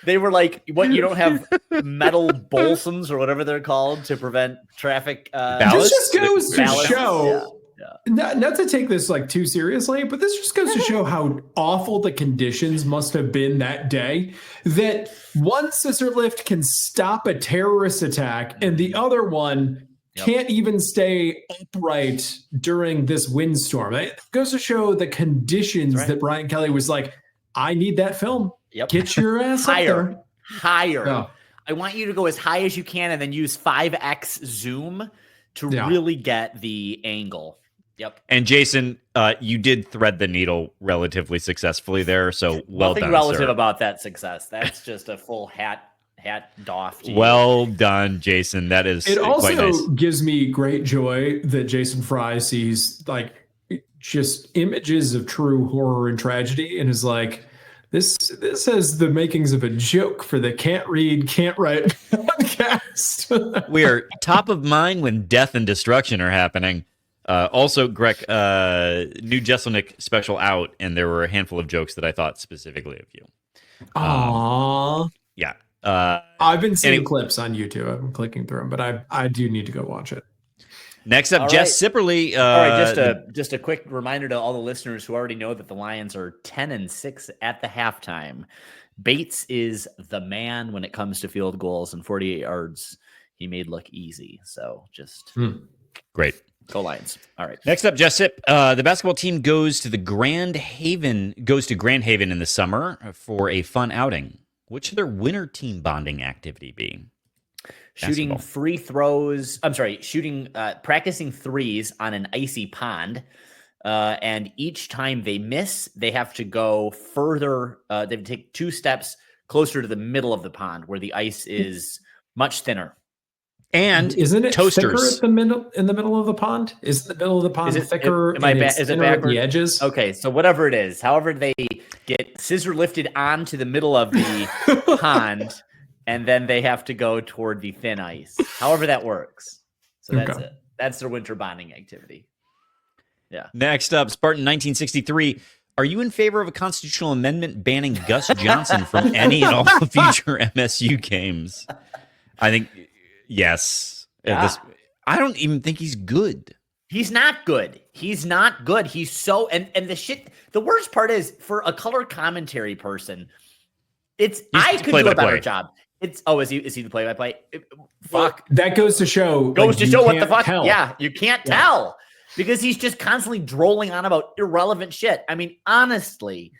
They were like, "What? You don't have metal bolsons or whatever they're called to prevent traffic?" This just goes to show. Yeah. Not to take this like too seriously, but this just goes to show how awful the conditions must have been that day. That one scissor lift can stop a terrorist attack, and the other one can't even stay upright during this windstorm. It goes to show the conditions that Brian Kelly was like, "I need that film. Get your ass higher, up higher. Oh. I want you to go as high as you can, and then use 5x zoom to really get the angle." Yep. And Jason, you did thread the needle relatively successfely there, so well done. Nothing relative sir. About that success. That's just a full hat doff. Well done, Jason. That is it quite nice. also gives me great joy that Jason Fry sees like just images of true horror and tragedy, and is like, this has the makings of a joke for the Can't Read, Can't Write podcast. We are top of mind when death and destruction are happening. Also, Greg, new Jesselnick special out, and there were a handful of jokes that I thought specifically of you. Aww. Yeah. I've been seeing clips on YouTube. I've been clicking through them, but I do need to go watch it. Next up, Jess Sipperly. All right, just a quick reminder to all the listeners who already know that the Lions are 10-6 at the halftime. Bates is the man when it comes to field goals, and 48 yards he made look easy. So just great. Go Lions. All right. Next up, Jess Sip. The basketball team goes to Grand Haven in the summer for a fun outing. What should their winter team bonding activity be? Shooting free throws. I'm sorry, practicing threes on an icy pond. And each time they miss, they have to go further. They take 2 steps closer to the middle of the pond where the ice is much thinner. And isn't it toasters thicker in the middle of the pond? Is the middle of the pond thicker? Is it back at the edges? Okay, so whatever it is, however they get scissor lifted onto the middle of the pond, and then they have to go toward the thin ice. However that works. So that's it. That's their winter bonding activity. Yeah. Next up, Spartan 1963. Are you in favor of a constitutional amendment banning Gus Johnson from any and all future MSU games? I think. Yes. Yeah. I don't even think he's good. He's not good. He's so the worst part is for a color commentary person, I could do a better job. Is he the play-by-play? Fuck. That goes to show what the fuck. Tell. Yeah, you can't tell because he's just constantly drolling on about irrelevant shit. I mean, honestly,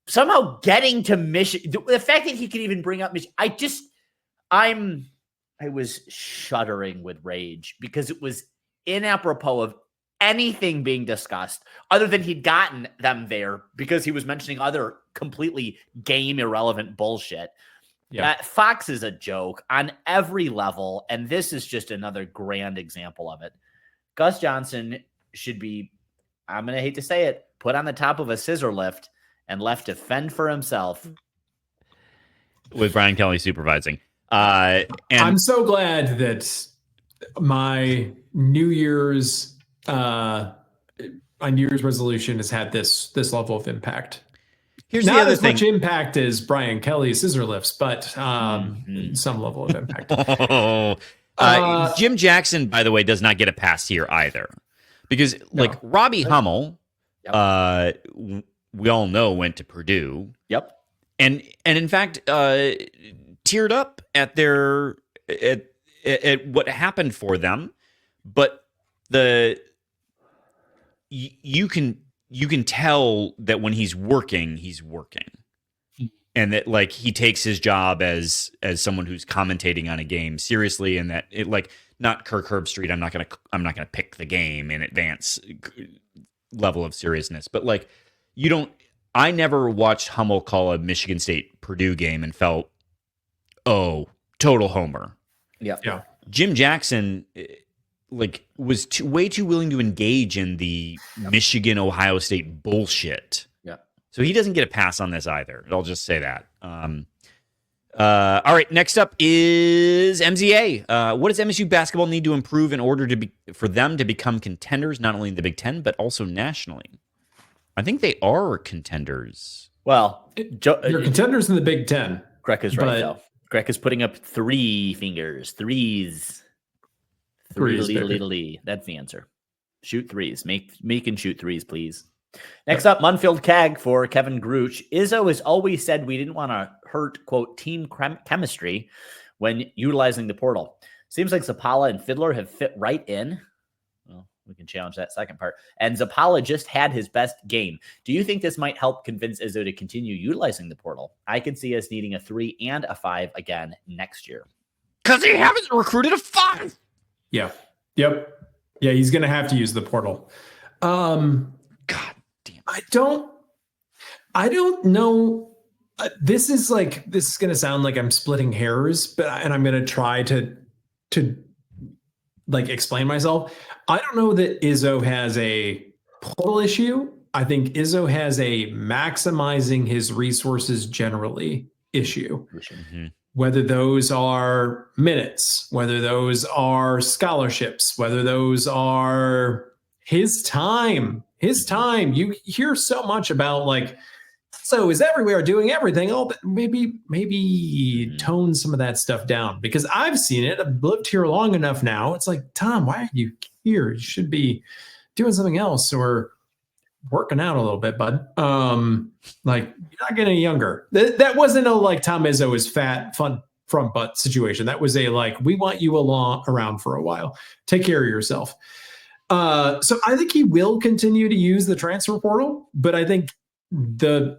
somehow getting to Michigan, the fact that he could even bring up Michigan, I was shuddering with rage because it was inapropos of anything being discussed other than he'd gotten them there because he was mentioning other completely game irrelevant bullshit. Yeah. Fox is a joke on every level, and this is just another grand example of it. Gus Johnson should be, I'm going to hate to say it, put on the top of a scissor lift and left to fend for himself. With Brian Kelly supervising. And I'm so glad that my New Year's resolution has had this level of impact. Here's not the other as thing. Much impact as Brian Kelly's scissor lifts, but some level of impact. Jim Jackson, by the way, does not get a pass here either, because Robbie Hummel, we all know went to Purdue. Yep, and in fact, teared up at what happened for them, but you can tell that when he's working, and that he takes his job as someone who's commentating on a game seriously, and that it not Kirk Herbstreit. I'm not gonna pick the game in advance level of seriousness, but I never watched Hummel call a Michigan State Purdue game and felt, oh, total homer. Yeah. Jim Jackson, was way too willing to engage in the Michigan Ohio State bullshit. Yeah. So he doesn't get a pass on this either. I'll just say that. All right. Next up is MZA. What does MSU basketball need to improve in order for them to become contenders, not only in the Big Ten but also nationally? I think they are contenders. Well, they're contenders in the Big Ten. Greg is right, though. Greg is putting up 3 fingers. Threes. That's the answer. Shoot threes. Make and shoot threes, please. Next up, Munfield Keg for Kevin Gruch. Izzo has always said we didn't want to hurt, quote, team chemistry when utilizing the portal. Seems like Zappala and Fiddler have fit right in. Well, we can challenge that second part. And Zappala just had his best game. Do you think this might help convince Izzo to continue utilizing the portal? I could see us needing a 3 and a 5 again next year. Because he haven't recruited a 5. Yeah. Yep. Yeah, he's going to have to use the portal. God damn. I don't know. This is going to sound like I'm splitting hairs, and I'm going to try to explain myself. I don't know that Izzo has a total issue. I think Izzo has a maximizing his resources generally issue. Mm-hmm. Whether those are minutes, whether those are scholarships, whether those are his time. You hear so much about like, so is everywhere doing everything. Oh, but maybe tone some of that stuff down, because I've seen it. I've lived here long enough now. It's like, Tom, why are you here? You should be doing something else or working out a little bit, bud. Like, you're not getting younger. That wasn't a like Tom Izzo is fat, fun front butt situation. That was a like, we want you around for a while. Take care of yourself. So I think he will continue to use the transfer portal, but I think the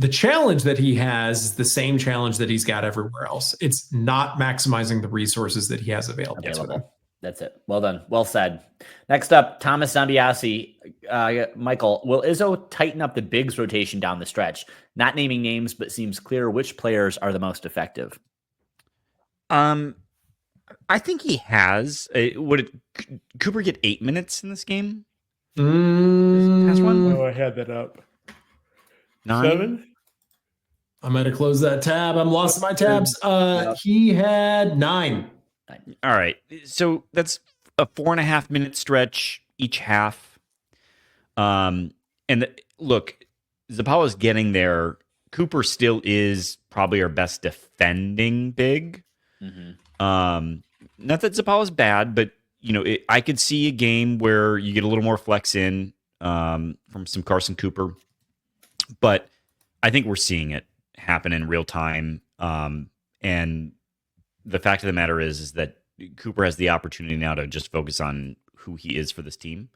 challenge that he has is the same challenge that he's got everywhere else. It's not maximizing the resources that he has available. That's it. Well done. Well said. Next up, Thomas Zambiasi. Michael, will Izzo tighten up the bigs rotation down the stretch? Not naming names, but seems clear which players are the most effective. I think he has. Would Cooper get 8 minutes in this game? Has one? Oh, I had that up. 9? 7? I'm going to close that tab. I'm lost in my tabs. He had 9. All right. So that's a 4.5 minute stretch each half. Look, Zapalla's getting there. Cooper still is probably our best defending big. Mm-hmm. Not that Zapalla's bad, but I could see a game where you get a little more flex in from some Carson Cooper. But I think we're seeing it happen in real time. And the fact of the matter is that Cooper has the opportunity now to just focus on who he is for this team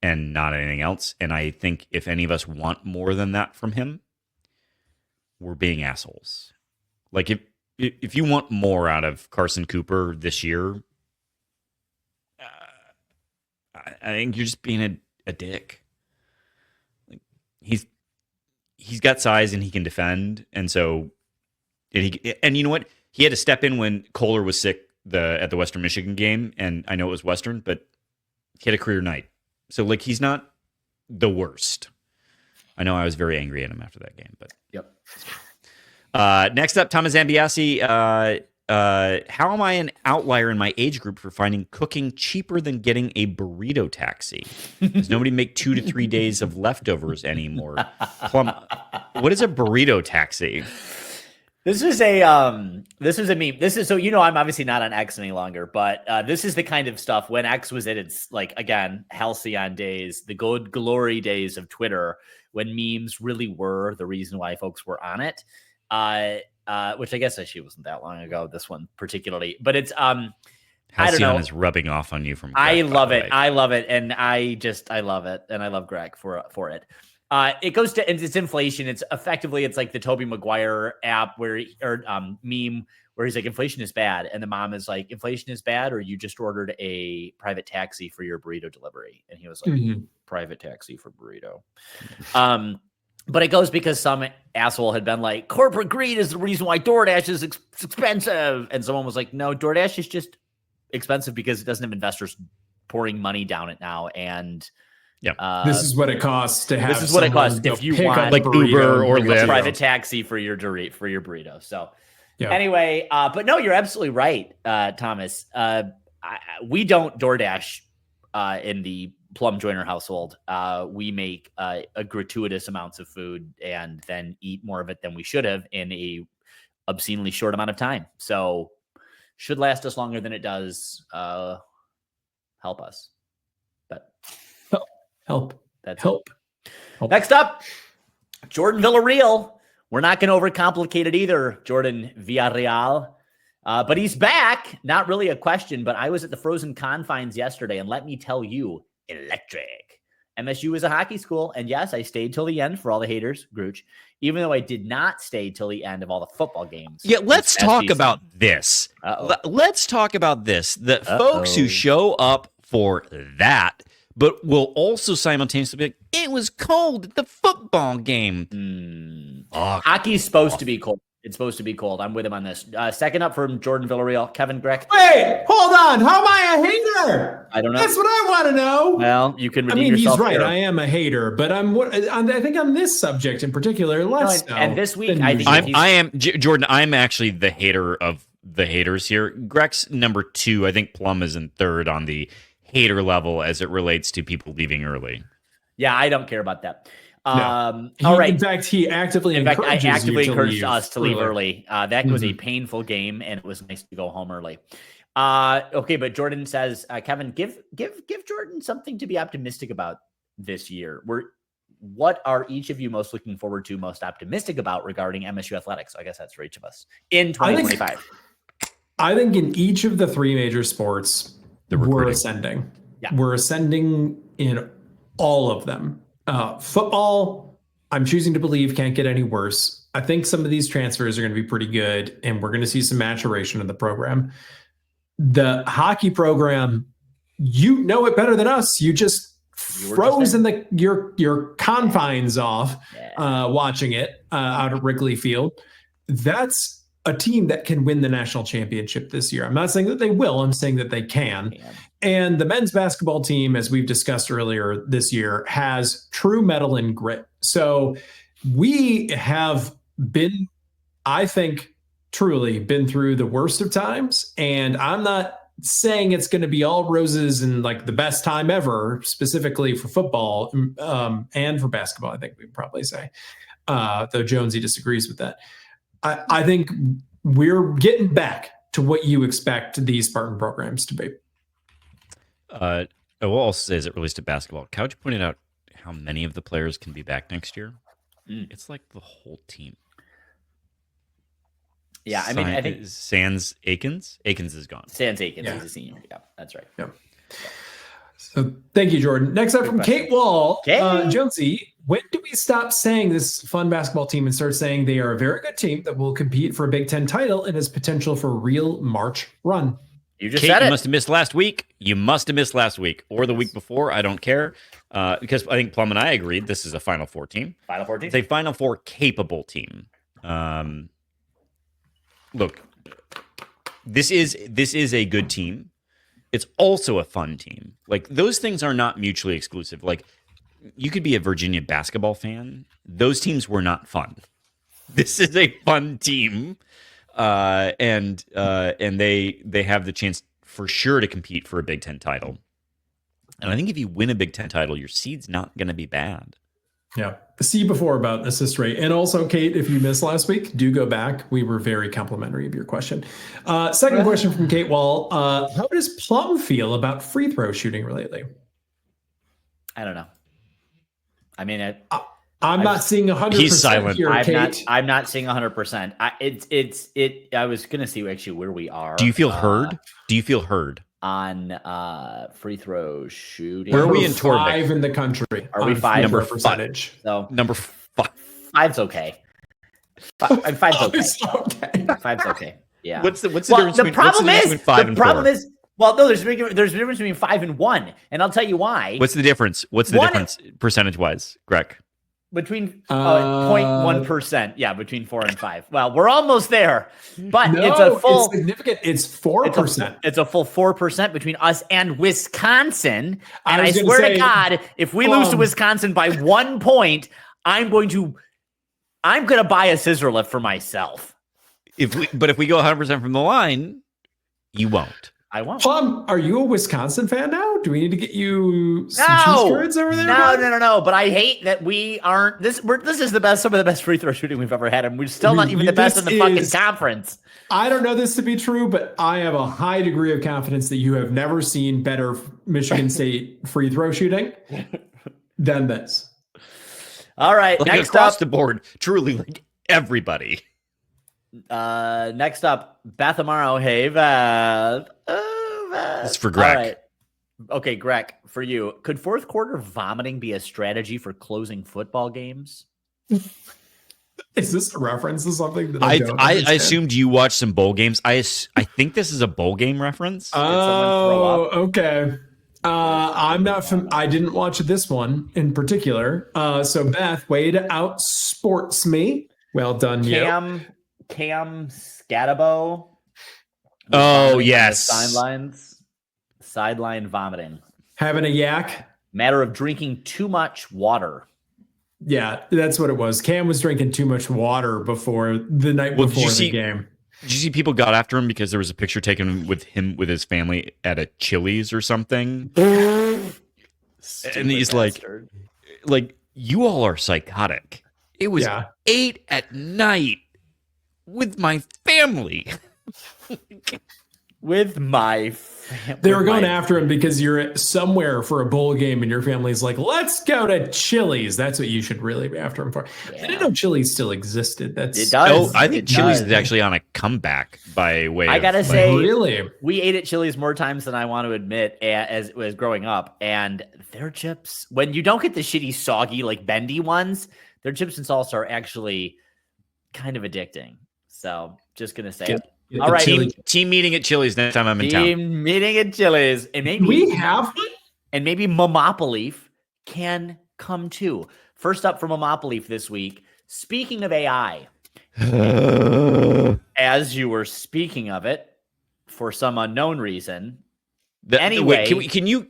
and not anything else. And I think if any of us want more than that from him, we're being assholes. Like if you want more out of Carson Cooper this year, I think you're just being a dick. Like he's got size and he can defend, and so and you know what? He had to step in when Kohler was sick at the Western Michigan game, and I know it was Western, but he had a career night. So like he's not the worst. I know I was very angry at him after that game, but yep. Next up, Thomas Zambiasi. How am I an outlier in my age group for finding cooking cheaper than getting a burrito taxi? Does nobody make 2 to 3 days of leftovers anymore? Plum, what is a burrito taxi? This is a meme. This is, so I'm obviously not on X any longer, but this is the kind of stuff when X was at its, like, again, halcyon days, the good glory days of Twitter, when memes really were the reason why folks were on it. Which I guess actually wasn't that long ago, this one particularly, but it's Halcyon I don't know. Is rubbing off on you from Greg, I love it. I love it. And I love it. And I love Greg for it. It goes to, and it's inflation. It's effectively, it's like the Tobey Maguire app meme where he's like, inflation is bad. And the mom is like, inflation is bad, or you just ordered a private taxi for your burrito delivery. And he was like, private taxi for burrito. But it goes because some asshole had been like, corporate greed is the reason why DoorDash is expensive. And someone was like, no, DoorDash is just expensive because it doesn't have investors pouring money down it now. And this is what it costs to have. This is what it costs if you want like Uber or Lyft, private taxi for your burrito. So anyway, but no, you're absolutely right, Thomas. We don't DoorDash in the Plum Joyner household. We make a gratuitous amounts of food and then eat more of it than we should have in a obscenely short amount of time. So should last us longer than it does. Help us, but help. That's help. Next up, Jordan Villarreal. We're not going to overcomplicate it either. Jordan Villarreal. But he's back. Not really a question, but I was at the Frozen Confines yesterday, and let me tell you, electric. MSU is a hockey school, and yes, I stayed till the end for all the haters, Grooch, even though I did not stay till the end of all the football games. Yeah, let's talk about this. Let's talk about this. The folks who show up for that, but will also simultaneously be like, it was cold at the football game. Hockey's supposed to be cold. It's supposed to be cold. I'm with him on this. Second up from Jordan Villarreal, Kevin Grech. Wait, hold on. How am I a hater? I don't know. That's what I want to know. Well, you can redeem he's yourself. right. Here. I am a hater, but I think on this subject in particular, less so. And this week, I think I am Jordan. I'm actually the hater of the haters here. Grech's number 2. I think Plum is in 3rd on the hater level as it relates to people leaving early. Yeah, I don't care about that. No. All right. In fact, he actively encouraged us to leave early. That was a painful game, and it was nice to go home early. Okay, but Jordan says, Kevin, give Jordan something to be optimistic about this year. What are each of you most looking forward to, most optimistic about regarding MSU athletics? So I guess that's for each of us in 2025. I think in each of the 3 major sports, we're ascending. Yeah. We're ascending in all of them. Football, I'm choosing to believe, can't get any worse. I think some of these transfers are going to be pretty good, and we're going to see some maturation in the program. The hockey program, you know it better than us. You just froze in your confines off watching it out at Wrigley Field. That's a team that can win the national championship this year. I'm not saying that they will. I'm saying that they can. Yeah. And the men's basketball team, as we've discussed earlier this year, has true mettle and grit. So we have been, I think, truly been through the worst of times. And I'm not saying it's going to be all roses and like the best time ever, specifically for football and for basketball, I think we'd probably say, though Jonesy disagrees with that. I think we're getting back to what you expect these Spartan programs to be. I will also say, as it relates to basketball, Couch pointed out how many of the players can be back next year. It's like the whole team. Yeah, I mean, I think Sans Akins is gone. Sans Akins, he's a senior. Yeah, that's right. Yeah. So thank you, Jordan. Next up from Kate Wall, Jonesy. When do we stop saying this fun basketball team and start saying they are a very good team that will compete for a Big Ten title and has potential for a real March run? You just Kate, said it. You must have missed last week. You must have missed last week or the week before. I don't care because I think Plum and I agreed this is a Final Four team. Final Four team. It's a Final Four capable team. Look, this is a good team. It's also a fun team. Like, those things are not mutually exclusive. Like, you could be a Virginia basketball fan. Those teams were not fun. This is a fun team. And they have the chance for sure to compete for a Big Ten title. And I think if you win a Big Ten title, your seed's not going to be bad. Yeah. See before about assist rate. And also, Kate, if you missed last week, do go back. We were very complimentary of your question. Second question from Kate Wall. How does Plum feel about free throw shooting lately? I don't know. I mean, I'm not seeing 100%. He's silent. Here, Kate. I'm not seeing 100%. I was going to see actually where we are. Do you feel heard? Do you feel heard? On free throw shooting. Where are we in tournament? 5 in the country. Are we 5? Number percentage. So number 5. 5's okay. 5's okay. Okay. 5's okay. Yeah. What's the difference between 5 and 4? Well, no, there's a difference between 5 and 1, and I'll tell you why. What's the difference? What's the difference percentage wise, Greg? Between 0.1%. Yeah, between 4 and 5. Well, we're almost there, but it's significant. It's 4%. It's a full 4% between us and Wisconsin. And I swear to God, if we lose to Wisconsin by 1 point, I'm going to buy a scissor lift for myself. If we go 100% from the line, you won't. I won't. Plum, are you a Wisconsin fan now? Do we need to get you some cheese curds over there? No. But I hate that we aren't. This is some of the best free throw shooting we've ever had, and we're still not even the best in the fucking conference. I don't know this to be true, but I have a high degree of confidence that you have never seen better Michigan State free throw shooting than this. All right, like next across up, the board, truly, like everybody. Next up, Beth Amaro. Hey, Beth. It's for Greg. All right. Okay, Greg, for you. Could fourth quarter vomiting be a strategy for closing football games? Is this a reference to something that I assumed you watched some bowl games. I think this is a bowl game reference. Oh, okay. I'm not. I didn't watch this one in particular. So Beth, way to outsports me. Well done, you. Cam Scatabo. Oh, yes. Sideline vomiting. Having a yak. Matter of drinking too much water. Yeah, that's what it was. Cam was drinking too much water before the night before the game. Did you see people got after him because there was a picture taken with him with his family at a Chili's or something? And he's bastard. like, you all are psychotic. It was 8 p.m. with my family. With my family. They were going after him because you're somewhere for a bowl game and your family's like, let's go to Chili's. That's what you should really be after him for. Yeah. I didn't know Chili's still existed. It does. Oh, I think Chili's is actually on a comeback by way I gotta say, really? We ate at Chili's more times than I want to admit as growing up. And their chips, when you don't get the shitty, soggy, like bendy ones, their chips and salsa are actually kind of addicting. So just going to say it. All right. Team meeting at Chili's next time I'm in town. Team meeting at Chili's. And maybe we have one. And maybe Momopoly can come too. First up from Momopoly this week. Speaking of AI, as you were speaking of it, for some unknown reason. Anyway, wait, can you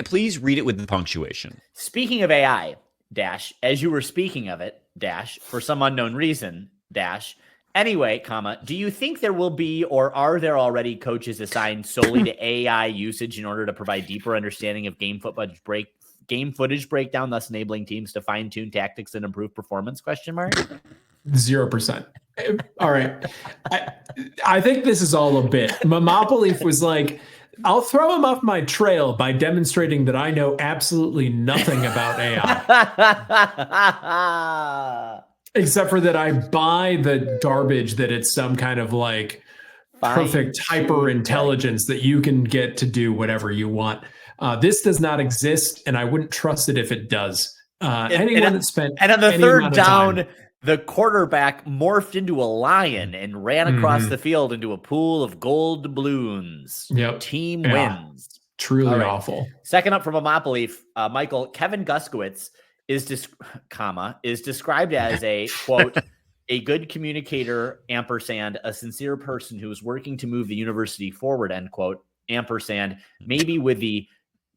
please read it with the punctuation? Speaking of AI, dash, as you were speaking of it, dash, for some unknown reason, dash. Anyway, comma, do you think there will be or are there already coaches assigned solely to AI usage in order to provide deeper understanding of game footage breakdown, thus enabling teams to fine-tune tactics and improve performance? 0%. All right. I think this is all a bit. Momopoly was like, I'll throw him off my trail by demonstrating that I know absolutely nothing about AI. Except for that I buy the garbage that it's some kind of like perfect hyper intelligence that you can get to do whatever you want. This does not exist, and I wouldn't trust it if it does. Anyone that spent and on the third down, the quarterback morphed into a lion and ran across the field into a pool of gold doubloons. Yep. Team wins. Truly awful. Second up from Momopoly, Michael, Kevin Guskowitz is described as a, quote, a good communicator, ampersand, a sincere person who is working to move the university forward, end quote, ampersand, maybe with the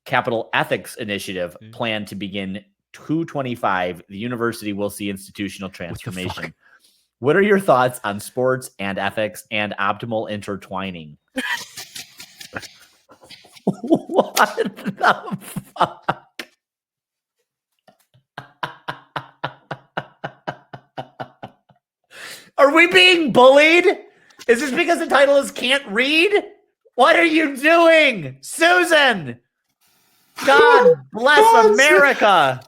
capital ethics initiative planned to begin 225, the university will see institutional transformation. What are your thoughts on sports and ethics and optimal intertwining? What the fuck? Are we being bullied? Is this because the title is Can't Read? What are you doing, Susan? God bless America.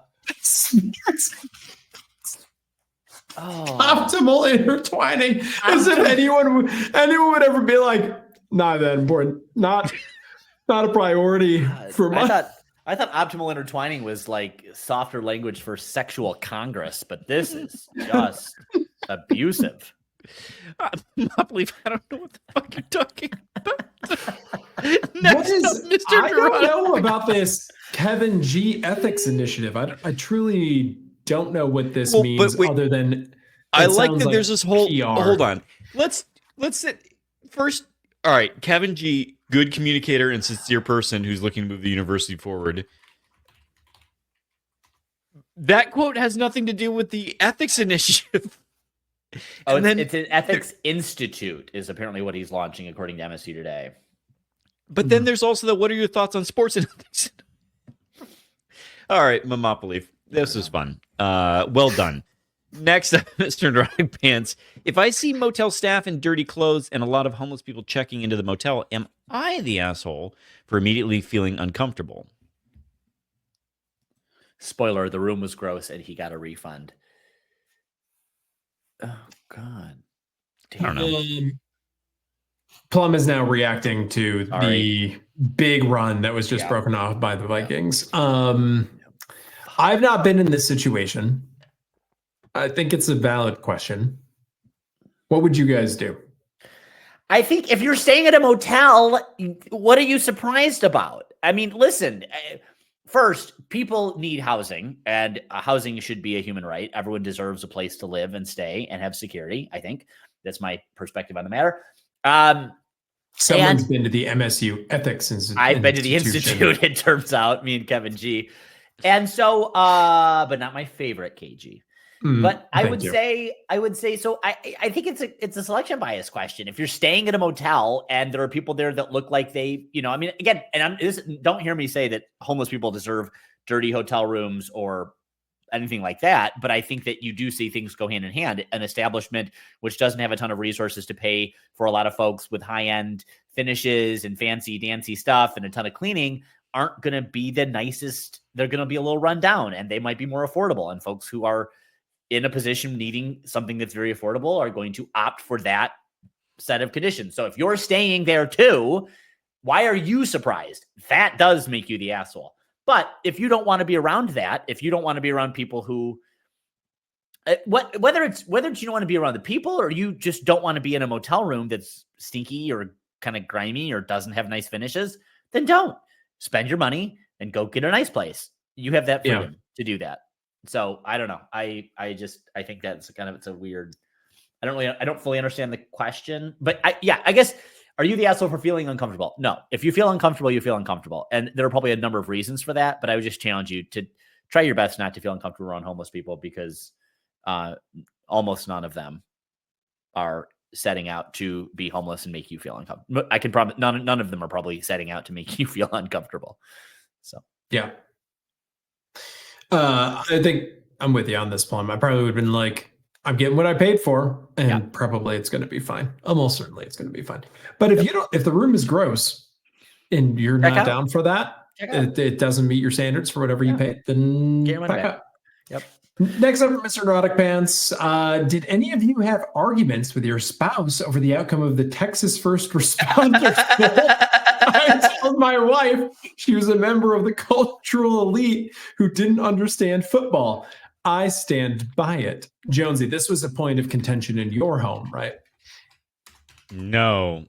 Optimal intertwining. As if anyone would ever be like, not that important. Not a priority for my. I thought optimal intertwining was like softer language for sexual congress, but this is just abusive. I don't know what the fuck you're talking about. I don't know about this Kevin G ethics initiative. I truly don't know what this means other than I like that there's this whole PR. Hold on. Let's sit first. All right, Kevin G, good communicator and sincere person who's looking to move the university forward. That quote has nothing to do with the ethics initiative. Oh, it's an ethics institute is apparently what he's launching according to MSU Today. But then there's also what are your thoughts on sports and ethics? All right, Momopoly. This was fun. Well done. Next up, Mr. Dog Pants. If I see motel staff in dirty clothes and a lot of homeless people checking into the motel, am I the asshole for immediately feeling uncomfortable? Spoiler, the room was gross and he got a refund. Oh, God. Damn. I don't know. Plum is now reacting to the big run that was just broken off by the Vikings. I've not been in this situation. I think it's a valid question. What would you guys do? I think if you're staying at a motel, what are you surprised about? I mean, listen, first, people need housing, and housing should be a human right. Everyone deserves a place to live and stay and have security. I think that's my perspective on the matter. Someone's been to the MSU Ethics Institute. I've been to the Institute, it turns out, me and Kevin G. And so, but not my favorite KG. But I would say, so I think it's a selection bias question. If you're staying at a motel and there are people there that look like they, I mean, again, and don't hear me say that homeless people deserve dirty hotel rooms or anything like that. But I think that you do see things go hand in hand. An establishment which doesn't have a ton of resources to pay for a lot of folks with high-end finishes and fancy dancy stuff and a ton of cleaning aren't going to be the nicest. They're going to be a little run down, and they might be more affordable. And folks who are in a position needing something that's very affordable are going to opt for that set of conditions. So if you're staying there too, why are you surprised? That does make you the asshole. But if you don't want to be around that, if you don't want to be around people who, whether it's you don't want to be around the people or you just don't want to be in a motel room that's stinky or kind of grimy or doesn't have nice finishes, then don't spend your money and go get a nice place. You have that freedom to do that. So I don't know. I think that's it's a weird. I don't fully understand the question, but I guess. Are you the asshole for feeling uncomfortable? No. If you feel uncomfortable, you feel uncomfortable. And there are probably a number of reasons for that, but I would just challenge you to try your best not to feel uncomfortable around homeless people because almost none of them are setting out to be homeless and make you feel uncomfortable. I can promise none of them are probably setting out to make you feel uncomfortable. So, yeah. I think I'm with you on this, Plum. I probably would have been like, I'm getting what I paid for, and probably it's going to be fine. Almost certainly it's going to be fine. But if the room is gross and you're not down for that, it doesn't meet your standards for whatever you paid, then back up. Yep. Next up, Mr. Neurotic Pants. Did any of you have arguments with your spouse over the outcome of the Texas First Responders? I told my wife she was a member of the cultural elite who didn't understand football. I stand by it. Jonesy, this was a point of contention in your home, right? No.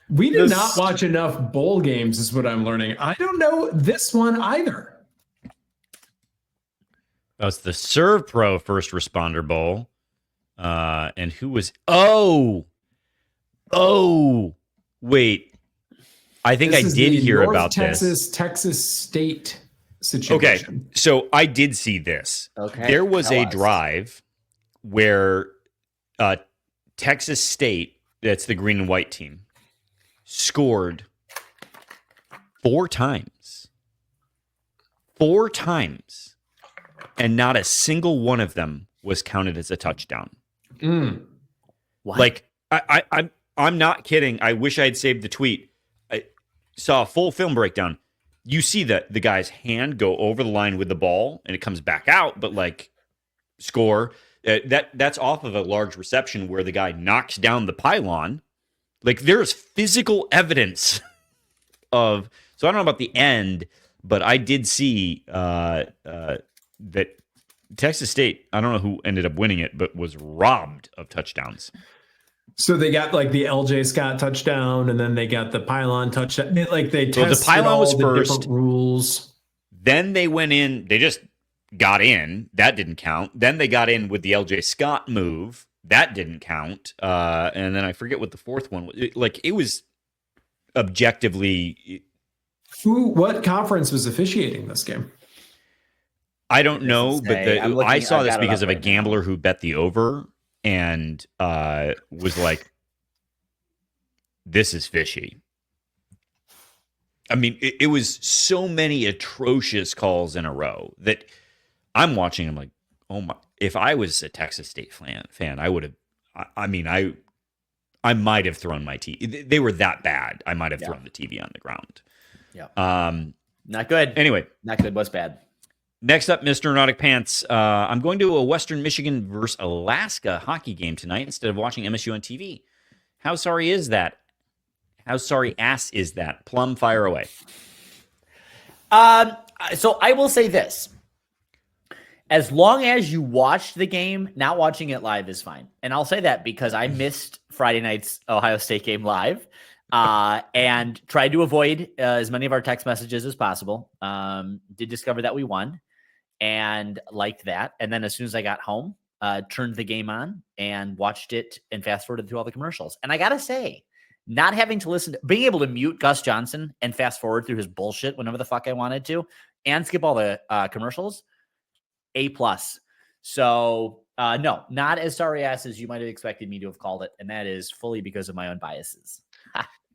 We did not watch enough bowl games, is what I'm learning. I don't know this one either. That was the ServPro First Responder Bowl. And who was... wait. I think I did hear about this. Texas State situation. Okay, so I did see this. Okay, there was a drive where Texas State, that's the green and white team, scored 4 times. 4 times. And not a single one of them was counted as a touchdown. What? Like, I'm not kidding. I wish I had saved the tweet. I saw a full film breakdown. You see the guy's hand go over the line with the ball, and it comes back out, but like score. That's off of a large reception where the guy knocks down the pylon. Like there's physical evidence of. So I don't know about the end, but I did see that Texas State. I don't know who ended up winning it, but was robbed of touchdowns. So they got like the LJ Scott touchdown, and then they got the pylon touchdown. Like they tested the pylon was all the first. different rules. Then they went in. They just got in. That didn't count. Then they got in with the LJ Scott move. That didn't count. And then I forget what the fourth one was. It was objectively. What conference was officiating this game? I don't know, but I saw this because of a gambler who bet the over. And was like, this is fishy. I mean, it was so many atrocious calls in a row that I'm watching. I'm like, oh my! If I was a Texas State fan, I would have. I might have thrown my TV. They were that bad. I might have thrown the TV on the ground. Yeah. Not good. Anyway, not good. Was bad. Next up, Mr. Neurotic Pants. I'm going to a Western Michigan versus Alaska hockey game tonight instead of watching MSU on TV. How sorry is that? How sorry ass is that? Plum, fire away. So I will say this. As long as you watched the game, not watching it live is fine. And I'll say that because I missed Friday night's Ohio State game live. and tried to avoid as many of our text messages as possible. Did discover that we won and liked that. And then as soon as I got home, turned the game on and watched it and fast forwarded through all the commercials. And I got to say, not having to being able to mute Gus Johnson and fast forward through his bullshit whenever the fuck I wanted to and skip all the commercials, A+. So no, not as sorry ass as you might have expected me to have called it. And that is fully because of my own biases.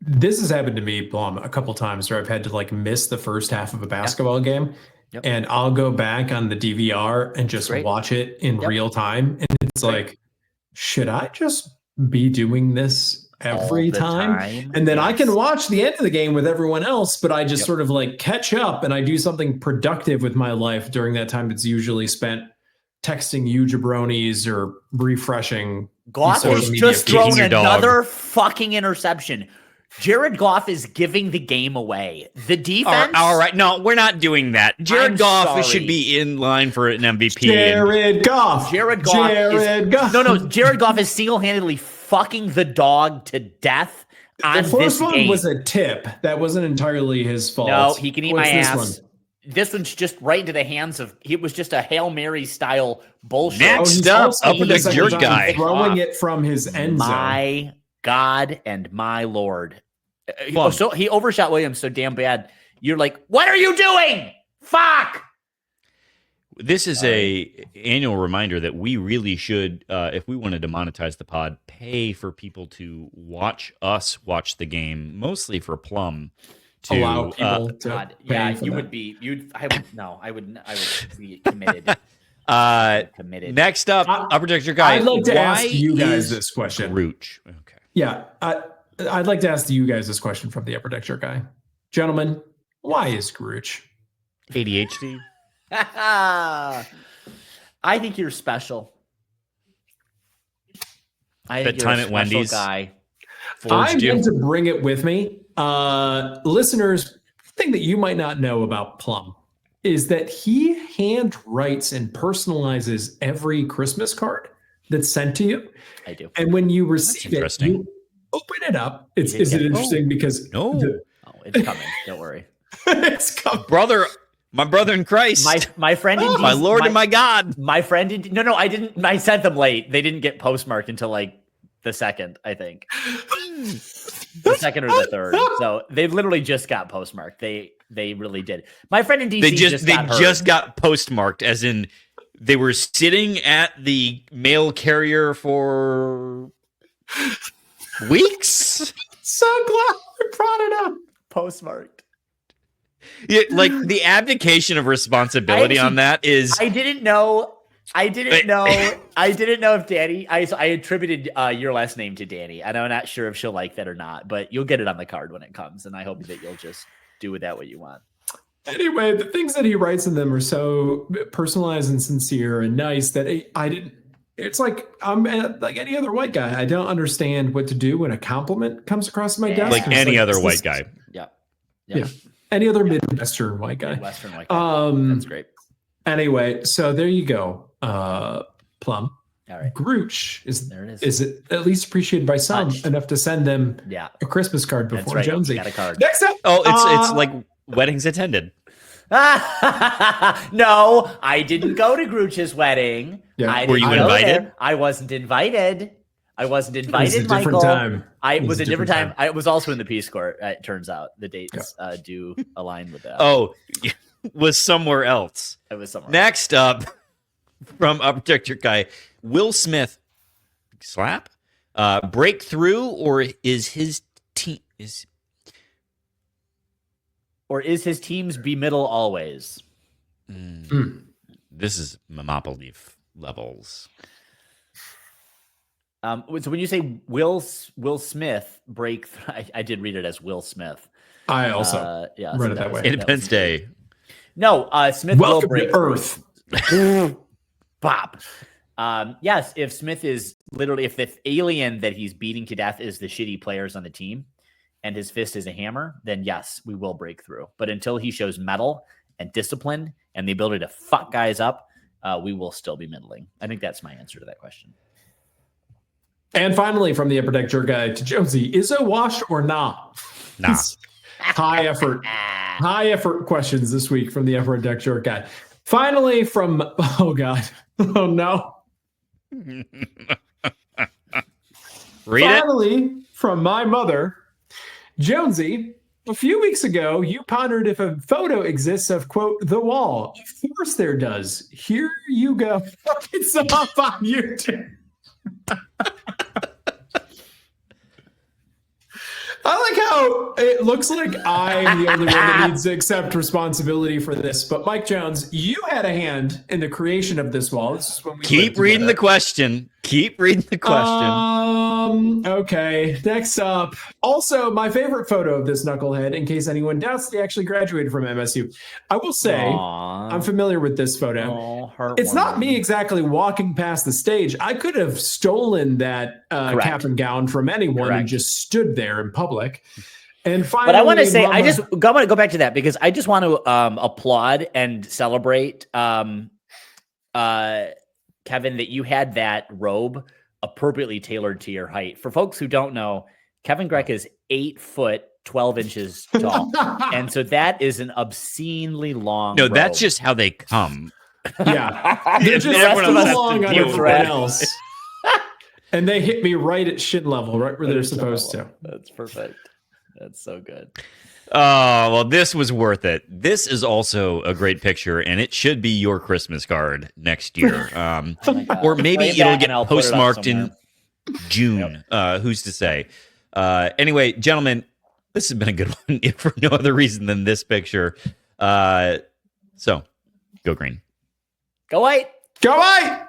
This has happened to me, Blum, a couple times where I've had to like miss the first half of a basketball game. Yep. And I'll go back on the DVR and just watch it in real time. And it's like, should I just be doing this every time? And then I can watch the end of the game with everyone else, but I just sort of like catch up and I do something productive with my life during that time. It's usually spent texting you jabronis or refreshing. Goff has just thrown another fucking interception. Jared Goff is giving the game away. The defense. All right. No, we're not doing that. Jared Goff should be in line for an MVP. Jared Goff. No. Jared Goff is single-handedly fucking the dog to death on this game. The first one was a tip. That wasn't entirely his fault. No, he can eat my ass. This one's just right into the hands of. It was just a Hail Mary style bullshit. Next up the your guy throwing it from his end zone. My God and my Lord. So he overshot Williams so damn bad. You're like, what are you doing? Fuck. This is a annual reminder that we really should, if we wanted to monetize the pod, pay for people to watch us watch the game, mostly for Plum. To allow people to God, yeah, you would be. I would be committed. Committed. Next up, Upper Deck Your Guy. I'd like to ask you guys this question. Grooch. Okay. Yeah, I'd like to ask you guys this question from the Upper Deck Your Guy. Gentlemen, why is Grooch? ADHD? I think you're special. I think that time at Wendy's guy. I'm going to bring it with me. Listeners, thing that you might not know about Plum is that he hand writes and personalizes every Christmas card that's sent to you. I do. And when you receive it, you open it up. Is it interesting? Because it's coming. Don't worry. It's coming. My brother in Christ. My friend in my Lord and my God. My friend in no, I didn't. I sent them late. They didn't get postmarked until like the second, I think. The second or the third. So they literally just got postmarked. They really did. My friend in DC just got postmarked, as in they were sitting at the mail carrier for weeks. So glad we brought it up. Postmarked. Yeah, like the abdication of responsibility on that is. I didn't know if Danny. I attributed your last name to Danny, and I'm not sure if she'll like that or not. But you'll get it on the card when it comes, and I hope that you'll just do with that what you want. Anyway, the things that he writes in them are so personalized and sincere and nice that I didn't. It's like I'm like any other white guy. I don't understand what to do when a compliment comes across my desk. Like any other white guy. Yeah. Any other Midwestern white guy. Midwestern white guy. That's great. Anyway, so there you go. Plum. All right. Grooch is it at least appreciated by some enough to send them a Christmas card before Jonesy. Got a card. Next up. It's like weddings attended. No, I didn't go to Grooch's wedding. Yeah. Were you invited? I wasn't invited. It was a Michael. different time. It was a different time. I was also in the Peace Corps. It turns out the dates do align with that. Oh, was somewhere else. It was somewhere. Next up, from Upper Deck Your Guy, Will Smith slap breakthrough, or is his team his teams be middle always? This is Monopoly levels. So when you say Will Smith break, I did read it as Will Smith. I also read it that way. Independence Day. No, Smith Welcome will break to Earth. Pop. Yes, if Smith is literally, if the alien that he's beating to death is the shitty players on the team, and his fist is a hammer, then yes, we will break through. But until he shows mettle and discipline and the ability to fuck guys up, we will still be middling. I think that's my answer to that question. And finally, from the Upper Deck Jerk Guy to Jonesy, is a wash or not? Nah. High effort questions this week from the Upper Deck Jerk Guy. Finally, from oh god, oh no. Finally, from my mother, Jonesy. A few weeks ago, you pondered if a photo exists of, quote, the wall. Of course there does. Here you go. It's up on YouTube. I like how it looks like I'm the only one that needs to accept responsibility for this. But Mike Jones, you had a hand in the creation of this wall. This is when we keep reading the question. Keep reading the question. Okay. Next up. Also, my favorite photo of this knucklehead, in case anyone doubts, they actually graduated from MSU. I will say, I'm familiar with this photo. It's not me exactly walking past the stage. I could have stolen that cap and gown from anyone and just stood there in public. And finally, but I want to say, I want to go back to that because I just want to applaud and celebrate Kevin, that you had that robe appropriately tailored to your height. For folks who don't know, Kevin Greck is 8 foot 12 inches tall. And so that is an obscenely long robe. That's just how they come. Yeah. They're just long on everyone else. And they hit me right at shin level, right where they're supposed to. That's perfect. That's so good. Oh, well, this was worth it. This is also a great picture, and it should be your Christmas card next year. Or maybe it'll get postmarked in June. Who's to say? Anyway, gentlemen, this has been a good one, if for no other reason than this picture. So, go green. Go white. Go white.